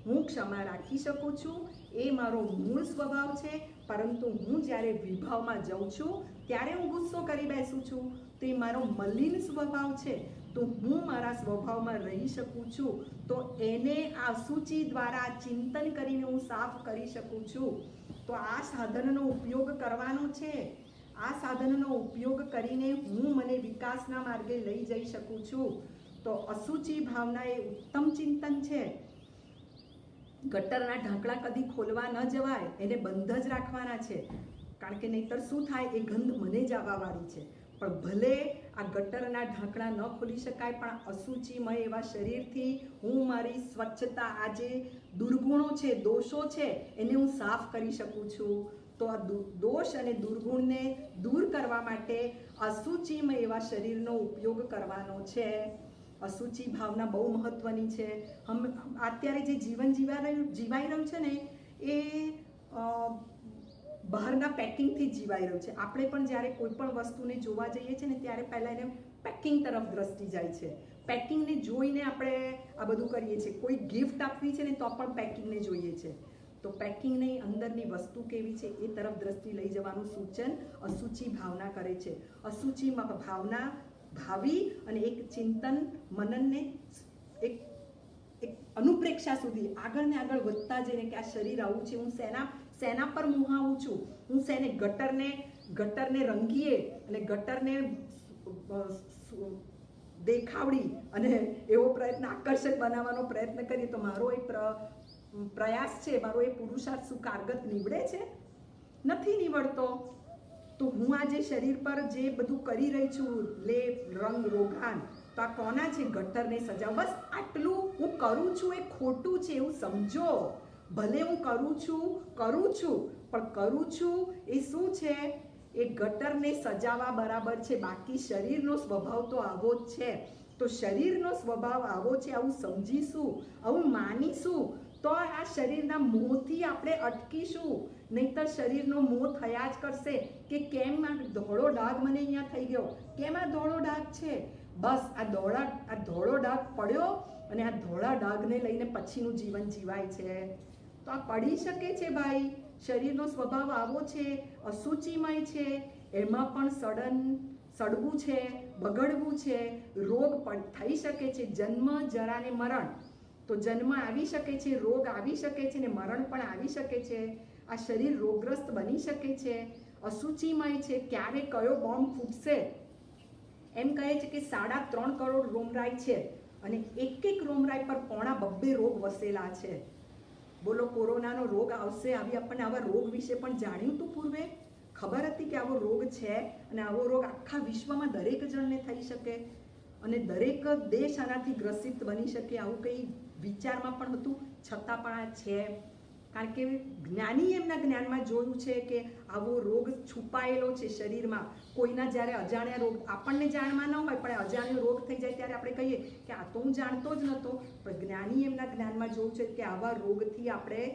હું ક્ષમા રાખી શકું છું, એ મારો મૂળ સ્વભાવ છે. પરંતુ હું જ્યારે વિભાવમાં જાઉં છું ત્યારે હું ગુસ્સો કરી બેસું છું, તો એ મારો મલિન સ્વભાવ છે. તો હું મારા સ્વભાવમાં રહી શકું છું, તો એને આ સૂચિ દ્વારા ચિંતન કરીને હું સાફ કરી શકું છું. તો આ સાધનનો ઉપયોગ કરવાનો છે. આ સાધનનો ઉપયોગ કરીને હું મને વિકાસના માર્ગે લઈ જઈ શકું છું. તો અસુચિ ભાવના એ ઉત્તમ ચિંતન છે. ગટરના ઢાંકણા કદી ખોલવા ન જવાય, એને બંધ જ રાખવાના છે. કારણ કે નહીતર શું થાય? એ ગંધ મને જ આવવાવાળી છે. પણ ભલે આ ગટરના ઢાંકણા ન ખોલી શકાય, પણ અસુચિમય એવા શરીરથી હું મારી સ્વચ્છતા, આ જે દુર્ગુણો છે, દોષો છે, એને હું સાફ કરી શકું છું. તો આ દોષ અને દુર્ગુણને દૂર કરવા માટે અસુચિમય એવા શરીરનો ઉપયોગ કરવાનો છે. અસુચિ ભાવના બહુ મહત્વની છે. અત્યારે જે જીવન જીવાઈ રહ્યું છે ને એ બહારના પેકિંગથી જ જીવાઈ રહ્યું છે. આપણે પણ જ્યારે કોઈ પણ વસ્તુને જોવા જઈએ છીએ ને ત્યારે પહેલાં એને પેકિંગ તરફ દ્રષ્ટિ જાય છે. પેકિંગને જોઈને આપણે આ બધું કરીએ છીએ. કોઈ ગિફ્ટ આપવી છે ને તો પણ પેકિંગને જોઈએ છે. તો પેકિંગની અંદરની વસ્તુ કેવી છે એ તરફ દ્રષ્ટિ લઈ જવાનું સૂચન અસુચિ ભાવના કરે છે. અસુચિ ભાવના ભાવી અને એક ચિંતન મનનને એક અનુપ્રેક્ષા સુધી આગળ ને આગળ વધતા જઈને કે આ શરીર આવું છે, હું શેના પર મુહાવું છું, હું શેને ગટરને રંગીએ અને ગટરને દેખાવડી અને એવો પ્રયત્ન આકર્ષક બનાવવાનો પ્રયત્ન કરીએ તો મારો એક પ્રયાસ છે, મારો એ પુરુષાર્થ શું કારગત નીવડે છે? નથી નીવડતો. તો હું આજે શરીર પર જે બધું કરી રહી છું, લેપ, રંગ, રોગાન, તો આ કોના છે? ગટરને સજાવ. બસ આટલું હું કરું છું એ ખોટું છે એવું સમજો. ભલે હું કરું છું પણ કરું છું એ શું છે? એ ગટરને સજાવવા બરાબર છે. બાકી શરીરનો સ્વભાવ તો આવો જ છે. તો શરીરનો સ્વભાવ આવો છે આવું સમજીશું, આવું માનીશું તો આ શરીરના મોહથી આપણે અટકીશું. નહીતર શરીરનો મોહ થયા જ કરશે કે કેમ આ ધોળો ડાઘ મને અહીંયા થઈ ગયો, કેમ આ ધોળો ડાઘ છે. બસ આ ધોળો ડાઘ પડ્યો અને આ ધોળા ડાઘને લઈને પછીનું જીવન જીવાય છે. તો આ પડી શકે છે ભાઈ. શરીરનો સ્વભાવ આવો છે, અસુચિમય છે. એમાં પણ સડવું છે, બગડવું છે, રોગ પણ થઈ શકે છે. જન્મ, જરા ને મરણ. તો જન્મ આવી શકે છે, રોગ આવી શકે છે ને મરણ પણ આવી શકે છે. આ શરીર રોગગ્રસ્ત બની શકે છે, અસુચિમય છે. ક્યારે કયો બોમ્બ ફૂટશે? એમ કહે છે કે 3.5 કરોડ રોમરાઈ છે અને એક રોમરાઈ પર 2.5 રોગ વસેલા છે. બોલો, કોરોનાનો રોગ આવશે, આપણને આવા રોગ વિશે પણ જાણ્યું હતું પૂર્વે? ખબર હતી કે આવો રોગ છે અને આવો રોગ આખા વિશ્વમાં દરેક જણને થઈ શકે અને દરેક દેશ આનાથી ગ્રસિત બની શકે, આવું કંઈ વિચારમાં પણ હતું? છતાં પણ આ છે. કારણ કે જ્ઞાની એમના જ્ઞાનમાં જોયું છે કે આવો રોગ છુપાયેલો છે શરીરમાં. કોઈના જ્યારે અજાણ્યા રોગ આપણને જાણમાં ન હોય પણ અજાણ્યો રોગ થઈ જાય ત્યારે આપણે કહીએ કે આ તો હું જાણતો જ નહોતો, પણ જ્ઞાની એમના જ્ઞાનમાં જોયું છે કે આવા રોગથી આપણે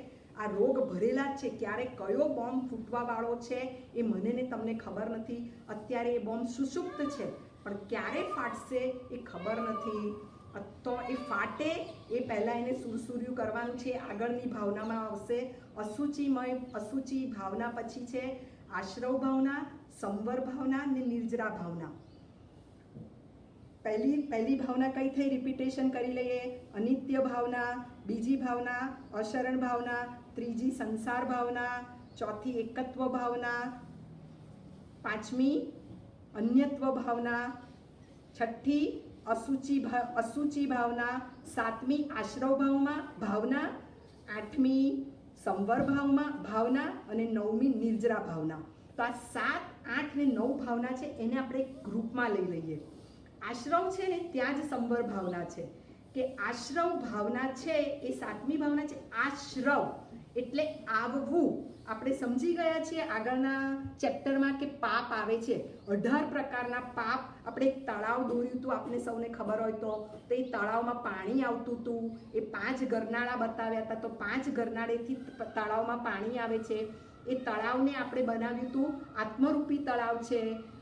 આ રોગ ભરેલા જ છે. ક્યારે કયો બોમ્બ ફૂટવાવાળો છે એ મને ને તમને ખબર નથી. અત્યારે એ બોમ્બ સુષુપ્ત છે પણ ક્યારે ફાટશે એ ખબર નથી. તો એ ફાટે એ પહેલાં એને સુરસુર્યું કરવાનું છે. આગળની ભાવનામાં આવશે અસુચિ ભાવના, પછી છે આશ્રવ ભાવના, સંવર ભાવના ને નિર્જરા ભાવના. પહેલી ભાવના કઈ થઈ રિપીટેશન કરી લઈએ. અનિત્ય ભાવના, બીજી ભાવના અશરણ ભાવના, ત્રીજી સંસાર ભાવના, ચોથી એકત્વ ભાવના, પાંચમી અન્યત્વ ભાવના, છઠ્ઠી અસુચિ ભાવના, સાતમી આશ્રવ ભાવના, આઠમી સંવર ભાવના અને નવમી નિર્જરા ભાવના. તો આ 7, 8 ને 9 ભાવના છે એને આપણે ગ્રુપમાં લઈ લઈએ. આશ્રવ છે ને ત્યાં જ સંવર ભાવના છે કે આશ્રવ ભાવના છે એ 7મી ભાવના છે. આશ્રવ એટલે આવવું. આપણે સમજી ગયા છીએ આગળના ચેપ્ટરમાં કે પાપ આવે છે 18 પ્રકારના પાપ. આપણે એક તળાવ દોર્યું હતું, આપણે સૌને ખબર હોય તો એ તળાવમાં પાણી આવતું હતું. એ 5 ગરનાળા બતાવ્યા હતા, તો 5 ગરનાળેથી તળાવમાં પાણી આવે છે. એ તળાવને આપણે બનાવ્યું હતું આત્મરૂપી તળાવ છે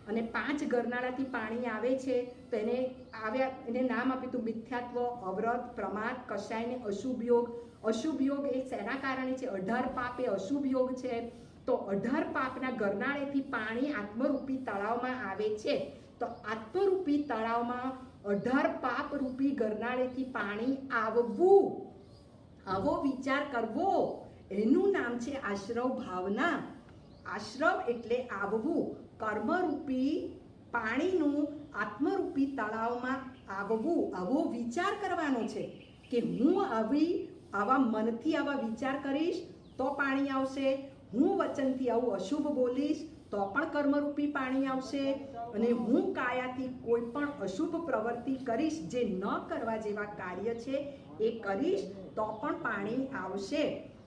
અને 5 ગરનાળાથી પાણી આવે છે. તો એને નામ આપ્યું હતું મિથ્યાત્વ, અવ્રત, પ્રમાદ, કષાય ને અશુભ યોગ. અશુભ યોગ એ શેના કારણે છે? 18 પાપ એ અશુભ યોગ છે. તો 18 પાપના ગરનાળેથી પાણી આત્મરૂપી તળાવમાં આવે છે. તો આત્મરૂપી તળાવમાં 18 પાપ રૂપી ગરનાળેથી પાણી આવવું, આવો વિચાર કરવો, એનું નામ છે આશ્રવ ભાવના. આશ્રવ એટલે આવવું. કર્મરૂપી પાણીનું આત્મરૂપી તળાવમાં આવવું, આવો વિચાર કરવાનો છે કે હું આવા મનથી આવા વિચાર કરીશ તો પાણી આવશે. હું વચનથી આવું અશુભ બોલીશ તો પણ કર્મરૂપી પાણી આવશે. અને હું કાયાથી કોઈ પણ અશુભ પ્રવૃત્તિ કરીશ, જે ન કરવા જેવા કાર્ય છે એ કરીશ તો પણ પાણી આવશે.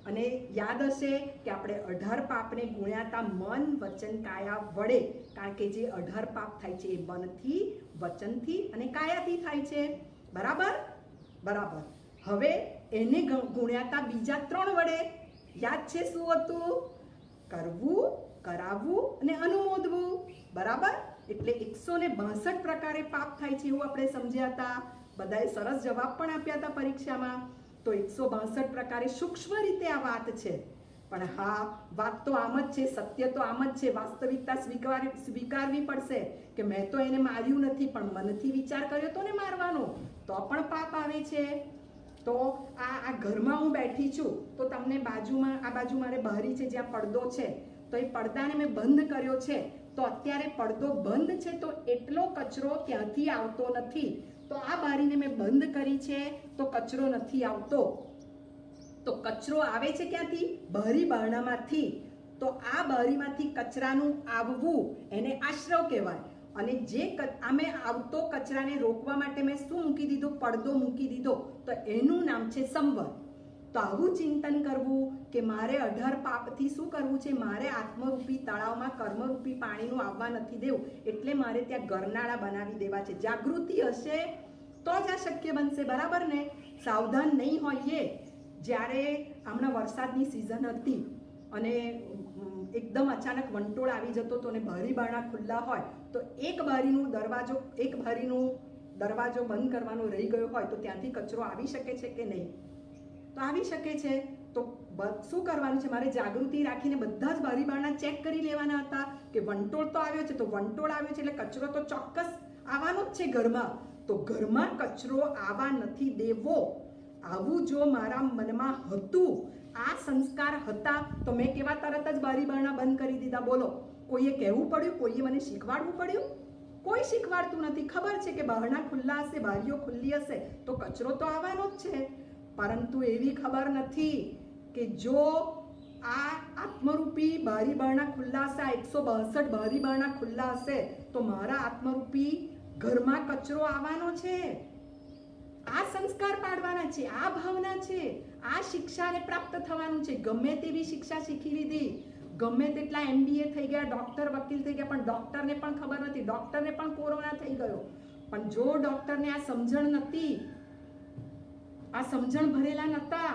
અને યાદ હશે કે આપણે 18 પાપને ગુણ્યાતા મન, વચન, કાયા વડે. કારણ કે જે 18 પાપ થાય છે એ મનથી, વચનથી અને કાયાથી થાય છે. બરાબર. હવે એને ગુણ્યાતા બીજા 3 વડે. યાદ છે શું હતું? કરવું, કરાવવું અને અનુમોદવું. બરાબર. એટલે 162 પ્રકારે પાપ થાય છે એવું આપણે સમજ્યા હતા. બધાએ સરસ જવાબ પણ આપ્યા હતા પરીક્ષામાં. તો 162 પ્રકારે સૂક્ષ્મ રીતે આ વાત છે, પણ હા, વાત તો આમ જ છે, સત્ય તો આમ જ છે. વાસ્તવિકતા સ્વીકારવી પડશે કે મેં તો એને માર્યું નથી, પણ મનથી વિચાર કર્યો તો ને મારવાનો, તો પણ પાપ આવે છે. તો આ ઘરમાં હું બેઠી છું તો તમને આ બાજુ મારે બારી છે જ્યાં પડદો છે, તો એ પડદાને મેં બંધ કર્યો છે. તો અત્યારે પડદો બંધ છે તો એટલો કચરો ત્યાંથી આવતો નથી. તો આ બારીને મેં બંધ કરી છે તો કચરો નથી આવતો. તો કચરો આવે છે ક્યાંથી? બારી બારણામાંથી. તો આ બારીમાંથી કચરાનું આવવું એને આશ્રવ કહેવાય. અને જે આમે આવતો કચરાને રોકવા માટે મેં શું મૂકી દીધું? પડદો મૂકી દીધો. તો એનું નામ છે સંવર. તો આવું ચિંતન કરવું કે મારે 18 પાપથી શું કરવું છે? મારે આત્મરૂપી તળાવમાં કર્મરૂપી પાણીનું આવવા નથી દેવું, એટલે મારે ત્યાં ગરનાળા બનાવી દેવા છે. જાગૃતિ હશે તો જ આ શક્ય બનશે. બરાબર ને? સાવધાન નહીં હોઈએ. જ્યારે હમણાં વરસાદની સિઝન હતી અને એકદમ અચાનક વંટોળ આવી જતો હતો અને બારી બારણા ખુલ્લા હોય તો એક બારીનો દરવાજો બંધ કરવાનો રહી ગયો હોય તો ત્યાંથી કચરો આવી શકે છે કે નહીં? તો આવી શકે છે. તો શું કરવાનું છે? મારે જાગૃતિ રાખીને બધા જ બારી બારણા ચેક કરી લેવાના હતા કે વંટોળ તો આવ્યો છે, તો વંટોળ આવ્યો છે એટલે કચરો તો ચોક્કસ આવવાનો જ છે ઘરમાં. તો ઘરમાં કચરો આવવા નથી દેવો. આવું જો મારા મનમાં હતું, આ સંસ્કાર હતા, તો મેં કેવા તરત જ બારી બારણા બંધ કરી દીધા. બોલો, કોઈએ કહેવું પડ્યું? કોઈએ મને શીખવાડવું પડ્યું? કોઈ શીખવાડતું નથી. ખબર છે કે બારણા ખુલ્લા હશે, બારીઓ ખુલ્લી હશે તો કચરો તો આવવાનો જ છે. પરંતુ એવી ખબર નથી કે જો આ આત્મરૂપી બારી બારણા ખુલ્લા હશે, આ 162 બારી બારણા ખુલ્લા હશે તો મારા આત્મરૂપી ઘરમાં કચરો આવવાનો છે. આ સંસ્કાર પાડવાના છે, આ ભાવના છે, આ શિક્ષાને પ્રાપ્ત થવાનું છે. ગમે તેવી શિક્ષા શીખી લીધી, ગમે તેટલા MBA થઈ ગયા, ડોક્ટર વકીલ થઈ ગયા, પણ ડોક્ટરને પણ ખબર નથી, ડોક્ટરને પણ કોરોના થઈ ગયો. પણ જો ડોક્ટરને આ સમજણ નથી, આ સમજણ ભરેલા નહોતા,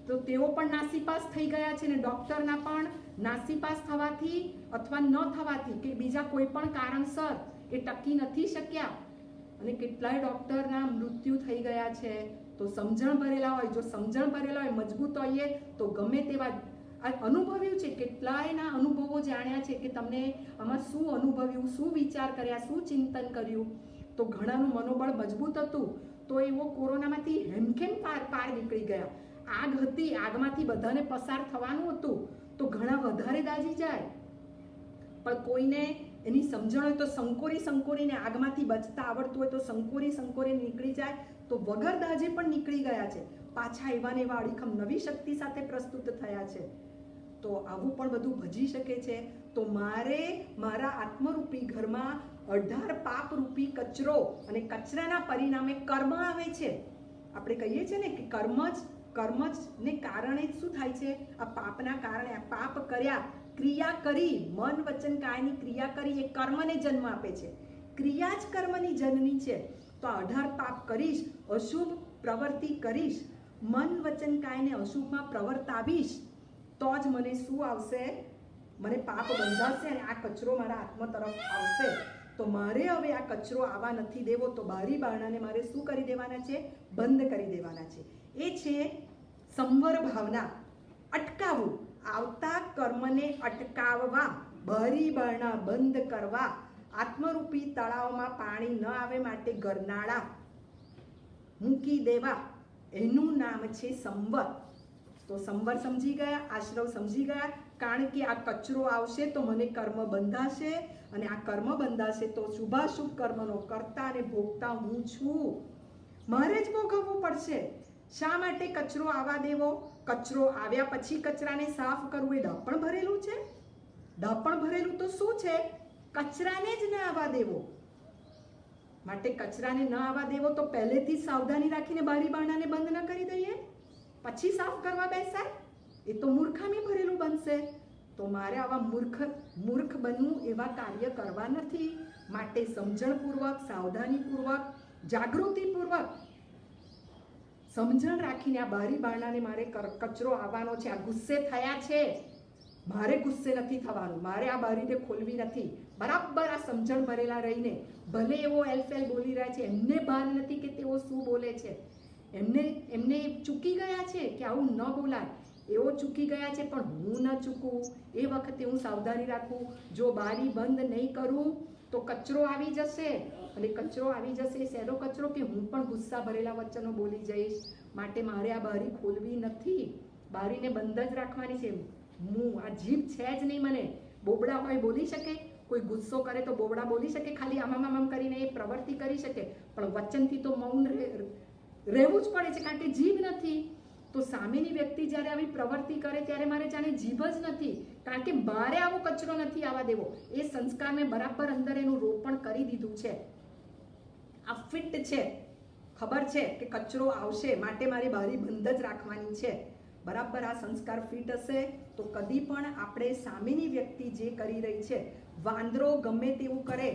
તો તેઓ પણ નાસીપાસ થઈ ગયા છે. ને ડોક્ટરના પણ નાસીપાસ થવાથી અથવા ન થવાથી કે બીજા કોઈ પણ કારણસર એ ટકી નથી શક્યા અને કેટલાય ડોક્ટરના મૃત્યુ થઈ ગયા છે. તો સમજણ ભરેલા હોય, જો સમજણ ભરેલા હોય, મજબૂત હોઈએ, તો ગમે તેવા અનુભવ્યું છે, કેટલાયના અનુભવો જાણ્યા છે કે તમને આમાં શું અનુભવ્યું, શું વિચાર કર્યા, શું ચિંતન કર્યું. તો ઘણાનું મનોબળ મજબૂત હતું, તો એવો કોરોનામાંથી હેમખેમ પાર નીકળી ગયા. આગ હતી, આગમાંથી બધાને પસાર થવાનું હતું, તો ઘણા વધારે દાઝી જાય. પણ કોઈને એની સમજણ હોય તો સંકોરીને આગમાંથી બચતા આવડતું હોય તો સંકોરી નીકળી જાય, તો વગર દાજે પણ નીકળી ગયા છે. પાછા એવા ને એવા અડીખમ નવી શક્તિ સાથે પ્રસ્તુત થયા છે. તો આવું પણ બધું ભજી શકે છે. તો મારે મારા આત્મરૂપી ઘરમાં 18 પાપરૂપી કચરો અને કચરાના પરિણામે કર્મ આવે છે. આપણે કહીએ છીએ ને કે કર્મ જ ને કારણે શું થાય છે? આ પાપના કારણે, આ પાપ કર્યા, ક્રિયા કરી, મન વચન કાયની ક્રિયા કરી, એ કર્મને જન્મ આપે છે. ક્રિયા જ કર્મની જનની છે. તો 18 પાપ કરીશ, અશુભ પ્રવૃત્તિ કરીશ, મન વચન કાયને અશુભમાં પ્રવર્તાવીશ, તો જ મને શું આવશે? મને પાપ બંધાશે અને આ કચરો મારા આત્મા તરફ આવશે. તો મારે હવે આ કચરો આવવા નથી દેવો. તો બારી બારણાને મારે શું કરી દેવાના છે? બંધ કરી દેવાના છે. એ છે સંવર ભાવના. અટકાવવું, આવતા કર્મને અટકાવવા, બારી બારણા બંધ કરવા, આત્મરૂપી તળાવમાં પાણી ન આવે માટે ગરનાળા મૂકી દેવા, એનું નામ છે સંવર. તો સંવર સમજી ગયા, આશ્રવ સમજી ગયા. કારણ કે આ કચરો આવશે તો મને કર્મ બંધાશે, અને આ કર્મ બંધાશે તો શુભાશુભ કર્મનો કર્તા અને ભોગતા હું છું. મારે જ ભોગવવું પડશે. શા માટે કચરો આવવા દેવો? કચરો આવ્યા પછી કચરાને સાફ કરવું એ ડાપણ ભરેલું છે. ડાપણ ભરેલું તો શું છે? કચરાને જ ન આવવા દેવો. માટે કચરાને ન આવવા દેવો તો પહેલેથી જ સાવધાની રાખીને બારી બારણાને બંધ ન કરી દઈએ, પછી સાફ કરવા બેસાય, એ તો મૂર્ખામી ભરેલું બનશે. તો મારે આવા મૂર્ખ બનવું, એવા કાર્ય કરવા નથી. માટે સમજણપૂર્વક, સાવધાનીપૂર્વક, જાગૃતિપૂર્વક સમજણ રાખીને આ બારી બારણાને મારે કચરો આવવાનો છે. આ ગુસ્સે થયા છે, મારે ગુસ્સે નથી થવાનું, મારે આ બારીને ખોલવી નથી. બરાબર આ સમજણ ભરેલા રહીને, ભલે એવો એલફેલ બોલી રહ્યા છે, એમને ભાન નથી કે તેઓ શું બોલે છે. એમને ચૂકી ગયા છે કે આવું ન બોલાય. એવો ચૂકી ગયા છે, પણ હું ન ચૂકું. એ વખતે હું સાવધાની રાખું. જો બારી બંધ નહીં કરું તો કચરો આવી જશે, અને કચરો આવી જશે, શેનો કચરો? કે હું પણ ગુસ્સા ભરેલા વચનો બોલી જઈશ. માટે મારે આ બારી ખોલવી નથી, બારીને બંધ જ રાખવાની છે. આ જીભ છે જ નહીં. મને બોબડા હોય બોલી શકે, કોઈ ગુસ્સો કરે તો બોબડા બોલી શકે, ખાલી આમ કરીને એ પ્રવૃત્તિ કરી શકે, પણ વચનથી તો મૌન રહેવું જ પડે છે, કારણ કે જીભ નથી. તો સામેની વ્યક્તિ જ્યારે આવી પ્રવૃત્તિ કરે ત્યારે મારે જાણે જીભ જ નથી, કારણ કે મારે આવો કચરો નથી આવવા દેવો. એ સંસ્કારને બરાબર અંદર એનું રોપણ કરી દીધું છે. આ ફિટ છે, ખબર છે કે કચરો આવશે, માટે મારી બારી બંધ જ રાખવાની છે. બરાબર આ સંસ્કાર ફિટ હશે તો કદી પણ આપણે સામેની વ્યક્તિ જે કરી રહી છે, વાંદરો ગમે તેવું કરે,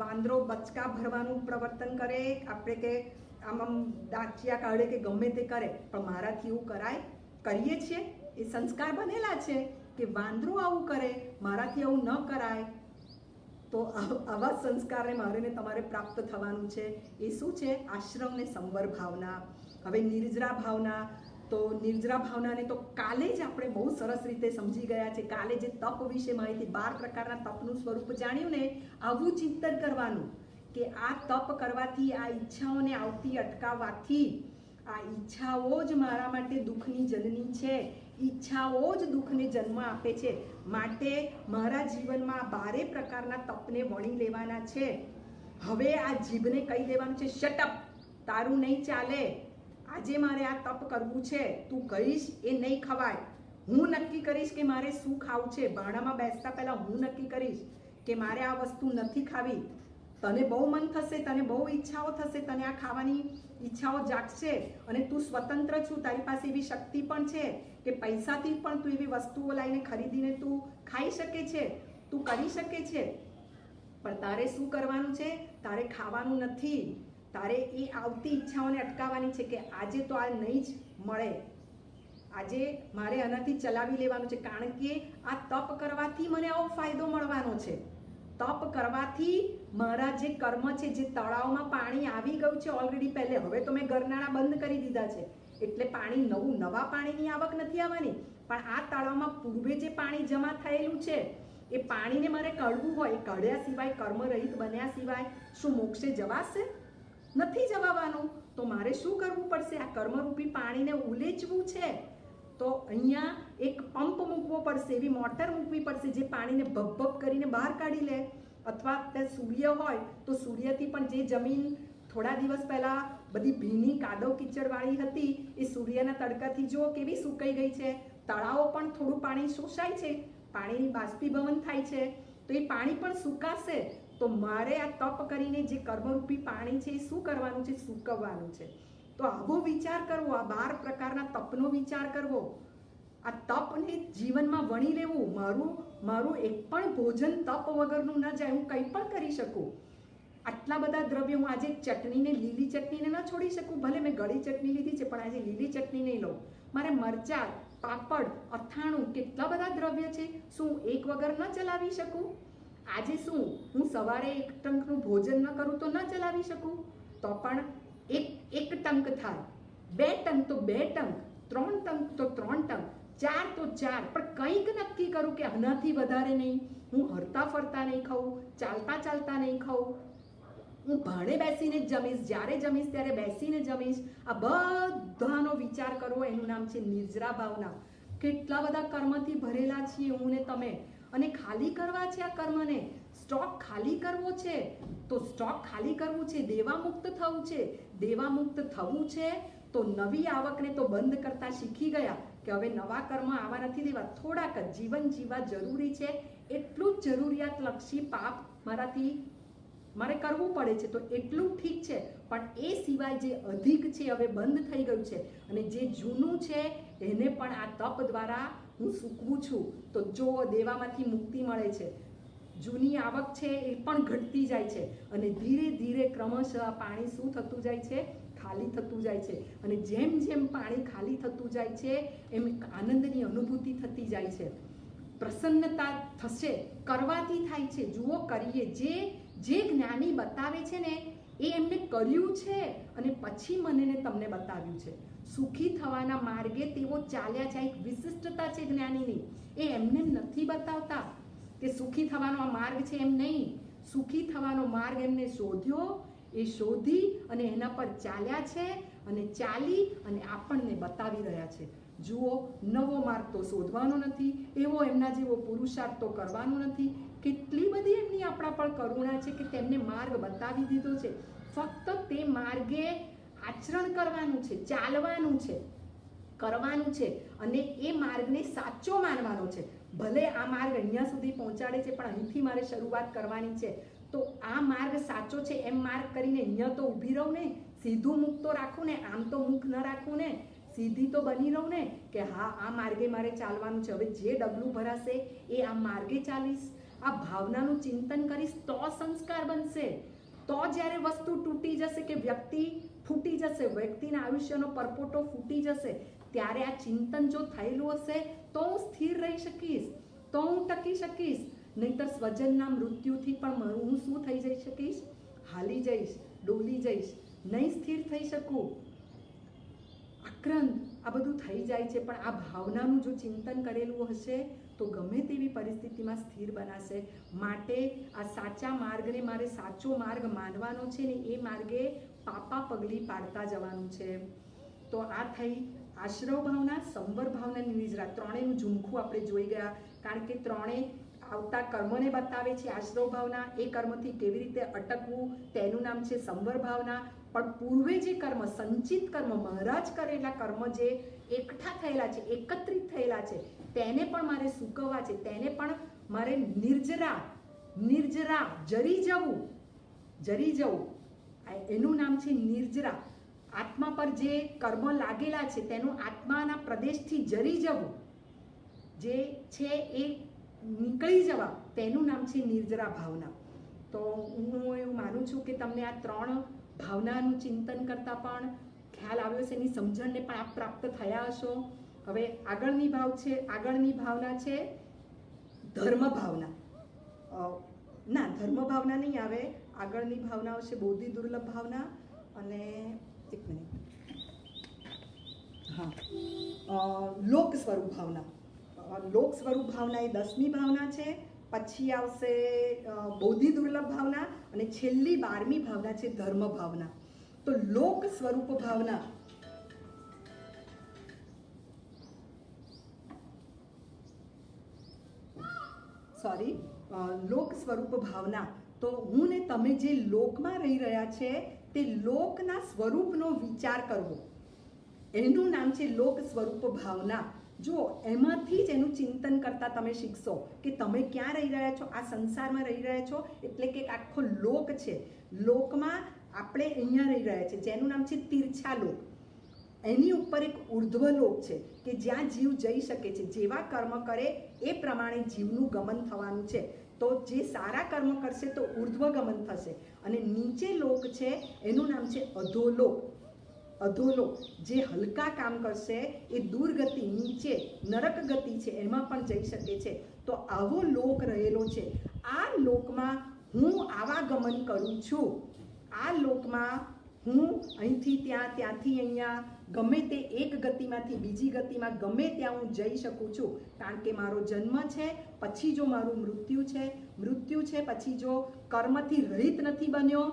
વાંદરો બચકા ભરવાનું પ્રવર્તન કરે, આપણે કે આમ દાંતિયા કાઢે કે ગમે તે કરે, પણ મારાથી એવું કરાય? કરીએ છીએ. એ સંસ્કાર બનેલા છે કે વાંદરો આવું કરે, મારાથી આવું ન કરાય. તો આવા સંસ્કારને મારે ને તમારે પ્રાપ્ત થવાનું છે. એ શું છે? આશ્રમ ને સંવર ભાવના. હવે નિર્જરા ભાવના. તો નિર્જરા ભાવનાને તો કાલે જ આપણે બહુ સરસ રીતે સમજી ગયા છે. કાલે જે તપ વિશે માહિતી, 12 પ્રકારના તપનું સ્વરૂપ જાણ્યું ને, આવું ચિંતન કરવાનું કે આ તપ કરવાથી, આ ઈચ્છાઓને આવતી અટકાવવાથી, આ ઈચ્છાઓ જ મારા માટે દુઃખની જનની છે. ઈચ્છાઓ જ દુઃખને જન્મ આપે છે. માટે મારા જીવનમાં 12 પ્રકારના તપને વણી લેવાના છે. હવે આ જીભને કહી દેવાનું છે, શટ અપ, તારું નહીં ચાલે. આજે મારે આ તપ કરવું છે, તું કહીશ એ નહીં ખવાય. હું નક્કી કરીશ કે મારે શું ખાવું છે. ભાણામાં બેસતા પહેલા હું નક્કી કરીશ કે મારે આ વસ્તુ નથી ખાવી. તને બહુ મન થશે, તને બહુ ઈચ્છાઓ થશે, તને આ ખાવાની ઈચ્છાઓ જાગશે અને તું સ્વતંત્ર છું, તારી પાસે એવી શક્તિ પણ છે કે પૈસાથી પણ તું એવી વસ્તુઓ લાવીને ખરીદીને તું ખાઈ શકે છે, તું કરી શકે છે. પણ તારે શું કરવાનું છે? તારે ખાવાનું નથી, તારે એ આવતી ઈચ્છાઓને અટકાવવાની છે કે આજે તો આ નહીં જ મળે, આજે મારે આનાથી ચલાવી લેવાનું છે, કારણ કે આ તપ કરવાથી મને આવો ફાયદો મળવાનો છે. તપ કરવાથી મારા જે કર્મ છે, જે તળાવમાં પાણી આવી ગયું છે ઓલરેડી પહેલે, હવે તો મેં ગરનાળા બંધ કરી દીધા છે એટલે પાણી નવા પાણીની આવક નથી આવવાની, પણ આ તળાવમાં પૂર્વે જે પાણી જમા થયેલું છે એ પાણીને મારે કાઢવું હોય, કાઢ્યા સિવાય, કર્મરહિત બન્યા સિવાય શું મોક્ષે જવાશે? નથી જવાવાનું. તો મારે શું કરવું પડશે? આ કર્મરૂપી પાણીને ઉલેચવું છે. તો અહીંયા એક પંપ મૂકવો પડશે, એવી મોટર મૂકવી પડશે જે પાણીને ભભ કરીને બહાર કાઢી લે. અથવા ત્યાં સૂર્ય હોય તો સૂર્યથી પણ જે જમીન થોડા દિવસ પહેલા બધી ભીની કાદવ કીચડવાળી હતી એ સૂર્યના તડકાથી જો કેવી સુકાઈ ગઈ છે. તળાવો પણ થોડું પાણી શોષાય છે, પાણીની બાષ્પીભવન થાય છે, તો એ પાણી પણ સુકાશે. તો મારે આ તપ કરીને જે કર્મરૂપી પાણી છે એ શું કરવાનું છે? સૂકવવાનું છે. તો આવો વિચાર કરવો, આ 12 પ્રકારના તપનો વિચાર કરવો, આ તપને જીવનમાં વણી લેવું. મારું એક પણ ભોજન તપ વગરનું ન જાય, હું કંઈ પણ કરી શકું. આટલા બધા દ્રવ્યો, હું આજે ચટણીને, લીલી ચટણીને ન છોડી શકું, ભલે મેં ગળી ચટણી લીધી છે પણ આજે લીલી ચટણી નહીં લઉં. મારે મરચાં, પાપડ, અથાણું, કેટલા બધા દ્રવ્ય છે, શું એક વગર ન ચલાવી શકું? આજે શું હું સવારે એક ટંકનું ભોજન ન કરું તો ન ચલાવી શકું? તો પણ એક ટંક થાય, 2 ટંક તો 2 ટંક, 3 ટંક તો 3 ટંક, 4 તો 4, પણ કંઈક નક્કી કરું કે આનાથી વધારે નહીં. હું હરતા ફરતા નહીં ખાઉં, ચાલતા ચાલતા નહીં ખાઉં, હું ભાડે બેસીને જ જમીશ, જ્યારે જમીશ ત્યારે બેસીને જમીશ. આ બધાનો વિચાર કરવો, એનું નામ છે નિર્જરા ભાવના. કેટલા બધા કર્મથી ભરેલા છીએ હું ને તમે, અને ખાલી કરવા છે આ કર્મને, સ્ટોક ખાલી કરવો છે. તો સ્ટોક ખાલી કરવું છે, દેવામુક્ત થવું છે. દેવામુક્ત થવું છે તો નવી આવકને તો બંધ કરતા શીખી ગયા કે હવે નવા કર્મ આવા નથી દેવા. થોડાક જ જીવન જીવવા જરૂરી છે, એટલું જ જરૂરિયાતલક્ષી પાપ મારે કરવું પડે છે, તો એટલું ઠીક છે. પણ એ સિવાય જે અધિક છે હવે બંધ થઈ ગયું છે, અને જે જૂનું છે એને પણ આ તપ દ્વારા હું સૂકવું છું. તો જો દેવામાંથી મુક્તિ મળે છે, જૂની આવક છે એ પણ ઘટતી જાય છે, અને ધીરે ધીરે ક્રમશઃ પાણી શું થતું જાય છે? ખાલી થતું જાય છે. અને જેમ જેમ પાણી ખાલી થતું જાય છે એમ આનંદની અનુભૂતિ થતી જાય છે, પ્રસન્નતા થશે, કરવાથી થાય છે. જુઓ, કરીએ, જે જ્ઞાની બતાવે છે ને એ એમને કર્યું છે અને પછી મને ને તમને બતાવ્યું છે. સુખી થવાના માર્ગે તેઓ ચાલ્યા છે. એક વિશિષ્ટતા છે જ્ઞાનીની, એ એમને નથી બતાવતા કે સુખી થવાનો આ માર્ગ છે, એમ નહીં. સુખી થવાનો માર્ગ એમને શોધ્યો, એ શોધી અને એના પર ચાલ્યા છે, અને ચાલી અને આપણને બતાવી રહ્યા છે. જુઓ, નવો માર્ગ તો શોધવાનો નથી, એવો એમના જેવો પુરુષાર્થ તો કરવાનો નથી. કેટલી બધી એમની આપણા પર કરુણા છે કે તેમને માર્ગ બતાવી દીધો છે. ફક્ત તે માર્ગે આચરણ કરવાનું છે, ચાલવાનું છે, કરવાનું છે, અને એ માર્ગને સાચો માનવાનો છે. ભલે આ માર્ગ અહીંયા સુધી પહોંચાડે છે પણ અહીંથી મારે શરૂઆત કરવાની છે. તો આ માર્ગ સાચો છે એમ માર્ગ કરીને અહીંયા તો ઊભી રહું ને, સીધું મુખ તો રાખું ને, આમ તો મુખ ન રાખું ને, સીધી તો બની રહું ને કે હા આ માર્ગે મારે ચાલવાનું છે. હવે જે ડગલું ભરાશે એ આ માર્ગે ચાલીશ. આ ભાવનાનું ચિંતન કરીશ તો સંસ્કાર બનશે. તો જ્યારે વસ્તુ તૂટી જશે કે વ્યક્તિ ફૂટી જશે, વ્યક્તિના આયુષ્યનો પરપોટો ફૂટી જશે, ત્યારે આ ચિંતન જો થયેલું હશે તો હું સ્થિર રહી શકીશ, તો હું ટકી શકીશ. નહીંતર સ્વજનના મૃત્યુથી પણ હું શું થઈ જઈ શકીશ? હાલી જઈશ, ડોલી જઈશ, નહીં સ્થિર થઈ શકું. આક્રંદ આ બધું થઈ જાય છે. પણ આ ભાવનાનું જો ચિંતન કરેલું હશે તો ગમે તેવી પરિસ્થિતિમાં સ્થિર બનાશે. માટે આ સાચા માર્ગને મારે સાચો માર્ગ માનવાનો છે ને એ માર્ગે પાપા પગલી પાડતા જવાનું છે. તો આ થઈ આશ્રવ ભાવના, સંવર ભાવના, નિર્જરા, ત્રણેયનું ઝુમખું આપણે જોઈ ગયા. કારણ કે ત્રણેય આવતા કર્મને બતાવે છે. આશ્રવ ભાવના, એ કર્મથી કેવી રીતે અટકવું તેનું નામ છે સંવર ભાવના. પણ પૂર્વે જે કર્મ, સંચિત કર્મ, મહારાજ કરેલા કર્મ જે એકઠા થયેલા છે, એકત્રિત થયેલા છે, તેને પણ મારે સૂકવવા છે, તેને પણ મારે નિર્જરા જરી જવું, જરી જવું, એનું નામ છે નિર્જરા. આત્મા પર જે કર્મ લાગેલા છે તેનું આત્માના પ્રદેશથી જરી જવું, જે છે એ નીકળી જવા, તેનું નામ છે નિર્જરા ભાવના. તો હું એવું માનું છું કે તમને આ 3 ભાવનાનું ચિંતન કરતાં પણ ખ્યાલ આવ્યો છે, એની સમજણને પણ આપ પ્રાપ્ત થયા હશો. હવે આગળની ભાવના છે ધર્મ ભાવના. ના, ધર્મ ભાવના નહીં આવે, આગળની ભાવના આવશે બોધિ દુર્લભ ભાવના અને એક મિનિટ, હા, લોક સ્વરૂપ ભાવના. લોક સ્વરૂપ ભાવના એ 10મી ભાવના છે. પછી આવશે બોધિ દુર્લભ ભાવના અને છેલ્લી 12મી ભાવના છે ધર્મ ભાવના. તો લોક સ્વરૂપ ભાવના લોક સ્વરૂપ ભાવના, તો હું ને તમે જે લોકમાં રહી રહ્યા છે તે લોકના સ્વરૂપનો વિચાર કરવો, એનું નામ છે લોક સ્વરૂપ ભાવના. જો એમાંથી જ એનું ચિંતન કરતા તમે શીખશો કે તમે ક્યાં રહી રહ્યા છો. આ સંસારમાં રહી રહ્યા છો એટલે કે આખો લોક છે. લોકમાં આપણે અહીંયા રહી રહ્યા છે જેનું નામ છે તીર્છા લોક. એની ઉપર એક ઉર્ધ્વ લોક છે કે જ્યાં જીવ જઈ શકે છે. જેવા કર્મ કરે એ પ્રમાણે જીવનું ગમન થવાનું છે. તો જે સારા કર્મ કરશે તો ઉર્ધ્વ ગમન થશે, અને નીચે લોક છે એનું નામ છે અધોલોક. અધોલોક જે હલકા કામ કરશે એ દુર્ગતિ, નીચે નરક ગતિ છે, એમાં પણ જઈ શકે છે. તો આવો લોક રહેલો છે. આ લોકમાં હું આવાગમન કરું છું. આ લોકમાં હું અહીંથી ત્યાં, ત્યાંથી અહીંયા, ગમે તે એક ગતિમાંથી બીજી ગતિમાં ગમે ત્યાં હું જઈ શકું છું. કારણ કે મારો જન્મ છે, પછી જો મારું મૃત્યુ છે, પછી જો કર્મથી રહિત નથી બન્યો,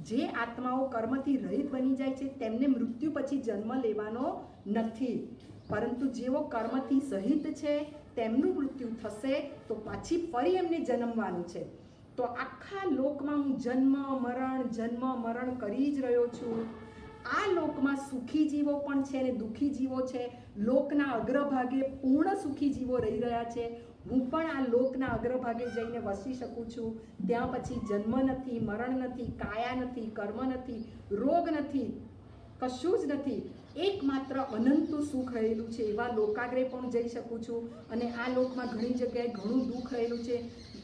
જે આત્માઓ કર્મથી રહિત બની જાય છે તેમને મૃત્યુ પછી જન્મ લેવાનો નથી. પરંતુ જેઓ કર્મથી સહિત છે તેમનું મૃત્યુ થશે તો પછી ફરી એમને જન્મવાનું છે. તો આખા લોકમાં હું જન્મ મરણ કરી જ રહ્યો છું. આ લોકમાં સુખી જીવો પણ છે અને દુઃખી જીવો છે. લોકના અગ્રભાગે પૂર્ણ સુખી જીવો રહી રહ્યા છે. હું પણ આ લોકના અગ્રભાગે જઈને વસી શકું છું. ત્યાં પછી જન્મ નથી, મરણ નથી, કાયા નથી, કર્મ નથી, રોગ નથી, કશું જ નથી. એકમાત્ર અનંત સુખ રહેલું છે. એવા લોકાગ્રે પણ જઈ શકું છું. અને આ લોકમાં ઘણી જગ્યાએ ઘણું દુઃખ રહેલું છે.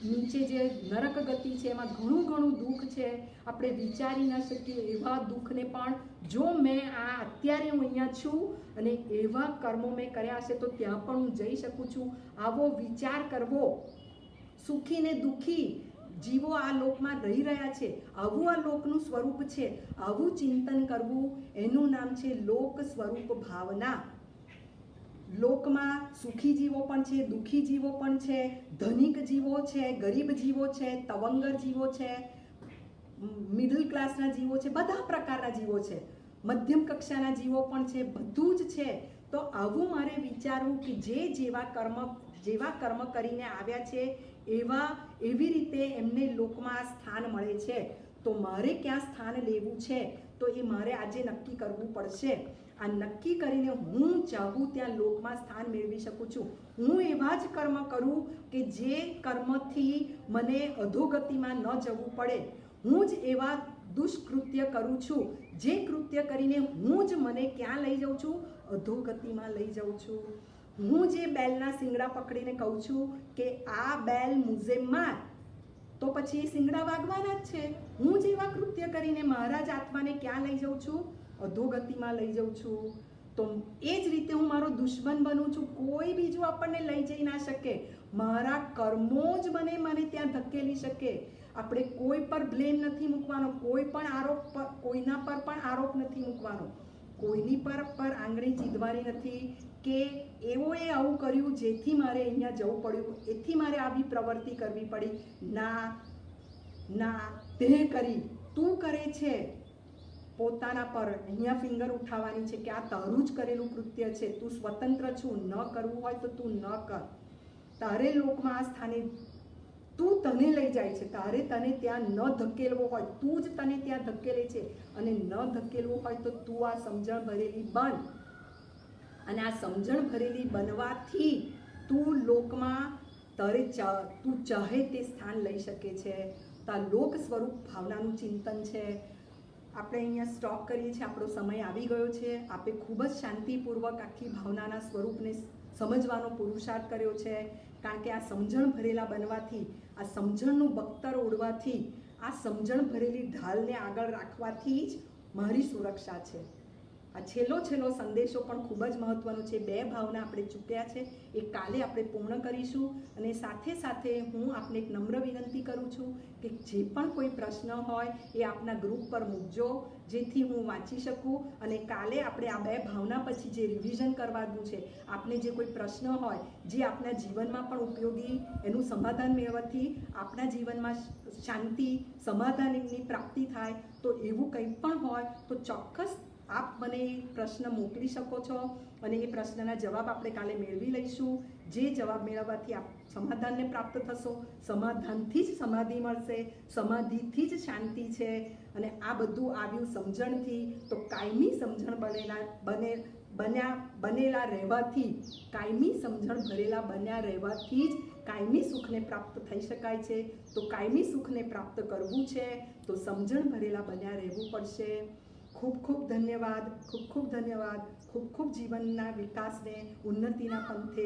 નીચે જે નરક ગતિ છે એમાં ઘણું દુઃખ છે. આપણે વિચારી ન શકીએ એવા દુઃખને પણ જો મેં અત્યારે હું અહીંયા છું અને એવા કર્મો મેં કર્યા હશે તો ત્યાં પણ હું જઈ શકું છું. આવો વિચાર કરવો. સુખી ને દુઃખી જીવો આ લોકમાં રહી રહ્યા છે. આવું આ લોકનું સ્વરૂપ છે. આવું ચિંતન કરવું, એનું નામ છે લોક સ્વરૂપ ભાવના. લોકમાં સુખી જીવો પણ છે, દુઃખી જીવો પણ છે, ધનિક જીવો છે, ગરીબ જીવો છે, તવંગર જીવો છે, મિડલ ક્લાસના જીવો છે, બધા પ્રકારના જીવો છે, મધ્યમ કક્ષાના જીવો પણ છે, બધું જ છે. તો આવું મારે વિચારવું કે જેવા કર્મ કરીને આવ્યા છે એવી રીતે એમને લોકમાં સ્થાન મળે છે. તો મારે ક્યાં સ્થાન લેવું છે તો એ મારે આજે નક્કી કરવું પડશે. આ નક્કી કરીને હું ચાહું ત્યાં લોકમાં સ્થાન મેળવી શકું છું. હું એવા જ કર્મ કરું કે જે કર્મથી મને અધોગતિમાં ન જવું પડે. હું જ એવા દુષ્કૃત્ય કરું છું જે કૃત્ય કરીને હું જ મને ક્યાં લઈ જાઉં છું? અધોગતિમાં લઈ જાઉં છું. હું જે બેલના શિંગડા પકડીને કહું છું કે આ બેલ મુઝે માર, તો પછી એ શિંગડા વાગવાના જ છે. હું જ એવા કૃત્ય કરીને મારા જ આત્માને ક્યાં લઈ જાઉં છું? અધોગતિમાં લઈ જાઉં છું. તો એ જ રીતે હું મારો દુશ્મન બનું છું. કોઈ બીજું આપણને લઈ જઈ ના શકે. મારા કર્મો જ મને ત્યાં ધકેલી શકે. આપણે કોઈ પર બ્લેમ નથી મૂકવાનો, કોઈના પર પણ આરોપ નથી મૂકવાનો, કોઈની પર આંગળી ચીંધવાની નથી કે એઓએ આવું કર્યું જેથી મારે અહીંયા જવું પડ્યું, એથી મારે આવી પ્રવૃત્તિ કરવી પડી. ના, તે કરી, તું કરે છે પોતાના પર અહીંયા ફિંગર ઉઠાવવાની છે કે આ તારું જ કરેલું કૃત્ય છે. તું સ્વતંત્ર છું. ન કરવું હોય તો તું ન કર. તારે લોકમાં આ સ્થાને તું તને લઈ જાય છે. તારે તને ત્યાં ન ધકેલવો હોય, તું જ તને ત્યાં ધકેલે છે. અને ન ધકેલવું હોય તો તું આ સમજણ ભરેલી બન. અને આ સમજણ ભરેલી બનવાથી તું લોકમાં તું ચાહે તે સ્થાન લઈ શકે છે. તો આ લોક સ્વરૂપ ભાવનાનું ચિંતન છે. આપણે અહીંયા સ્ટોપ કરીએ છીએ, આપણો સમય આવી ગયો છે. આપે ખૂબ જ શાંતિપૂર્વક આખી ભાવનાના સ્વરૂપને સમજવાનો પુરુષાર્થ કર્યો છે, કારણ કે આ સમજણ ભરેલા બનવાથી, આ સમજણનું બખ્તર ઓળવાથી, આ સમજણ ભરેલી ઢાલને આગળ રાખવાથી જ મારી સુરક્ષા છે. આ છેલ્લો સંદેશો પણ ખૂબ જ મહત્વનો છે. 2 ભાવના આપણે ચૂક્યા છે, એ કાલે આપણે પૂર્ણ કરીશું. અને સાથે સાથે હું આપને એક નમ્ર વિનંતી કરું છું કે જે પણ કોઈ પ્રશ્ન હોય એ આપના ગ્રુપ પર મૂકજો, જેથી હું વાંચી શકું. અને કાલે આપણે આ 2 ભાવના પછી જે રિવિઝન કરવાનું છે, આપને જે કોઈ પ્રશ્ન હોય જે આપના જીવનમાં પણ ઉપયોગી, એનું સમાધાન મેળવવાથી આપણા જીવનમાં શાંતિ, સમાધાનની પ્રાપ્તિ થાય, તો એવું કંઈ પણ હોય તો ચોક્કસ આપ મને પ્રશ્ન મોકલી શકો છો અને એ પ્રશ્નના જવાબ આપણે કાલે મેળવી લઈશું. જે જવાબ મેળવવાથી આપ સમાધાનને પ્રાપ્ત થશો. સમાધાનથી જ સમાધિ મળશે, સમાધિથી જ શાંતિ છે. અને આ બધું આવ્યું સમજણથી, તો કાયમી સમજણ બનેલા રહેવાથી, કાયમી સમજણ ભરેલા બન્યા રહેવાથી જ કાયમી સુખને પ્રાપ્ત થઈ શકાય છે. તો કાયમી સુખને પ્રાપ્ત કરવું છે તો સમજણ ભરેલા બન્યા રહેવું પડશે. ખૂબ ખૂબ ધન્યવાદ, ખૂબ ધન્યવાદ. ખૂબ જીવનના વિકાસને, ઉન્નતિના પંથે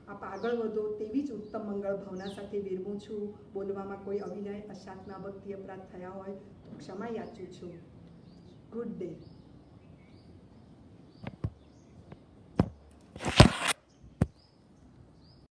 આપ આગળ વધો તેવી જ ઉત્તમ મંગળ ભાવના સાથે વિરમું છું. બોલવામાં કોઈ અવિનય, અશાંતના, ભક્તિ અપરાધ થયા હોય તો ક્ષમા યાચું છું. Good day.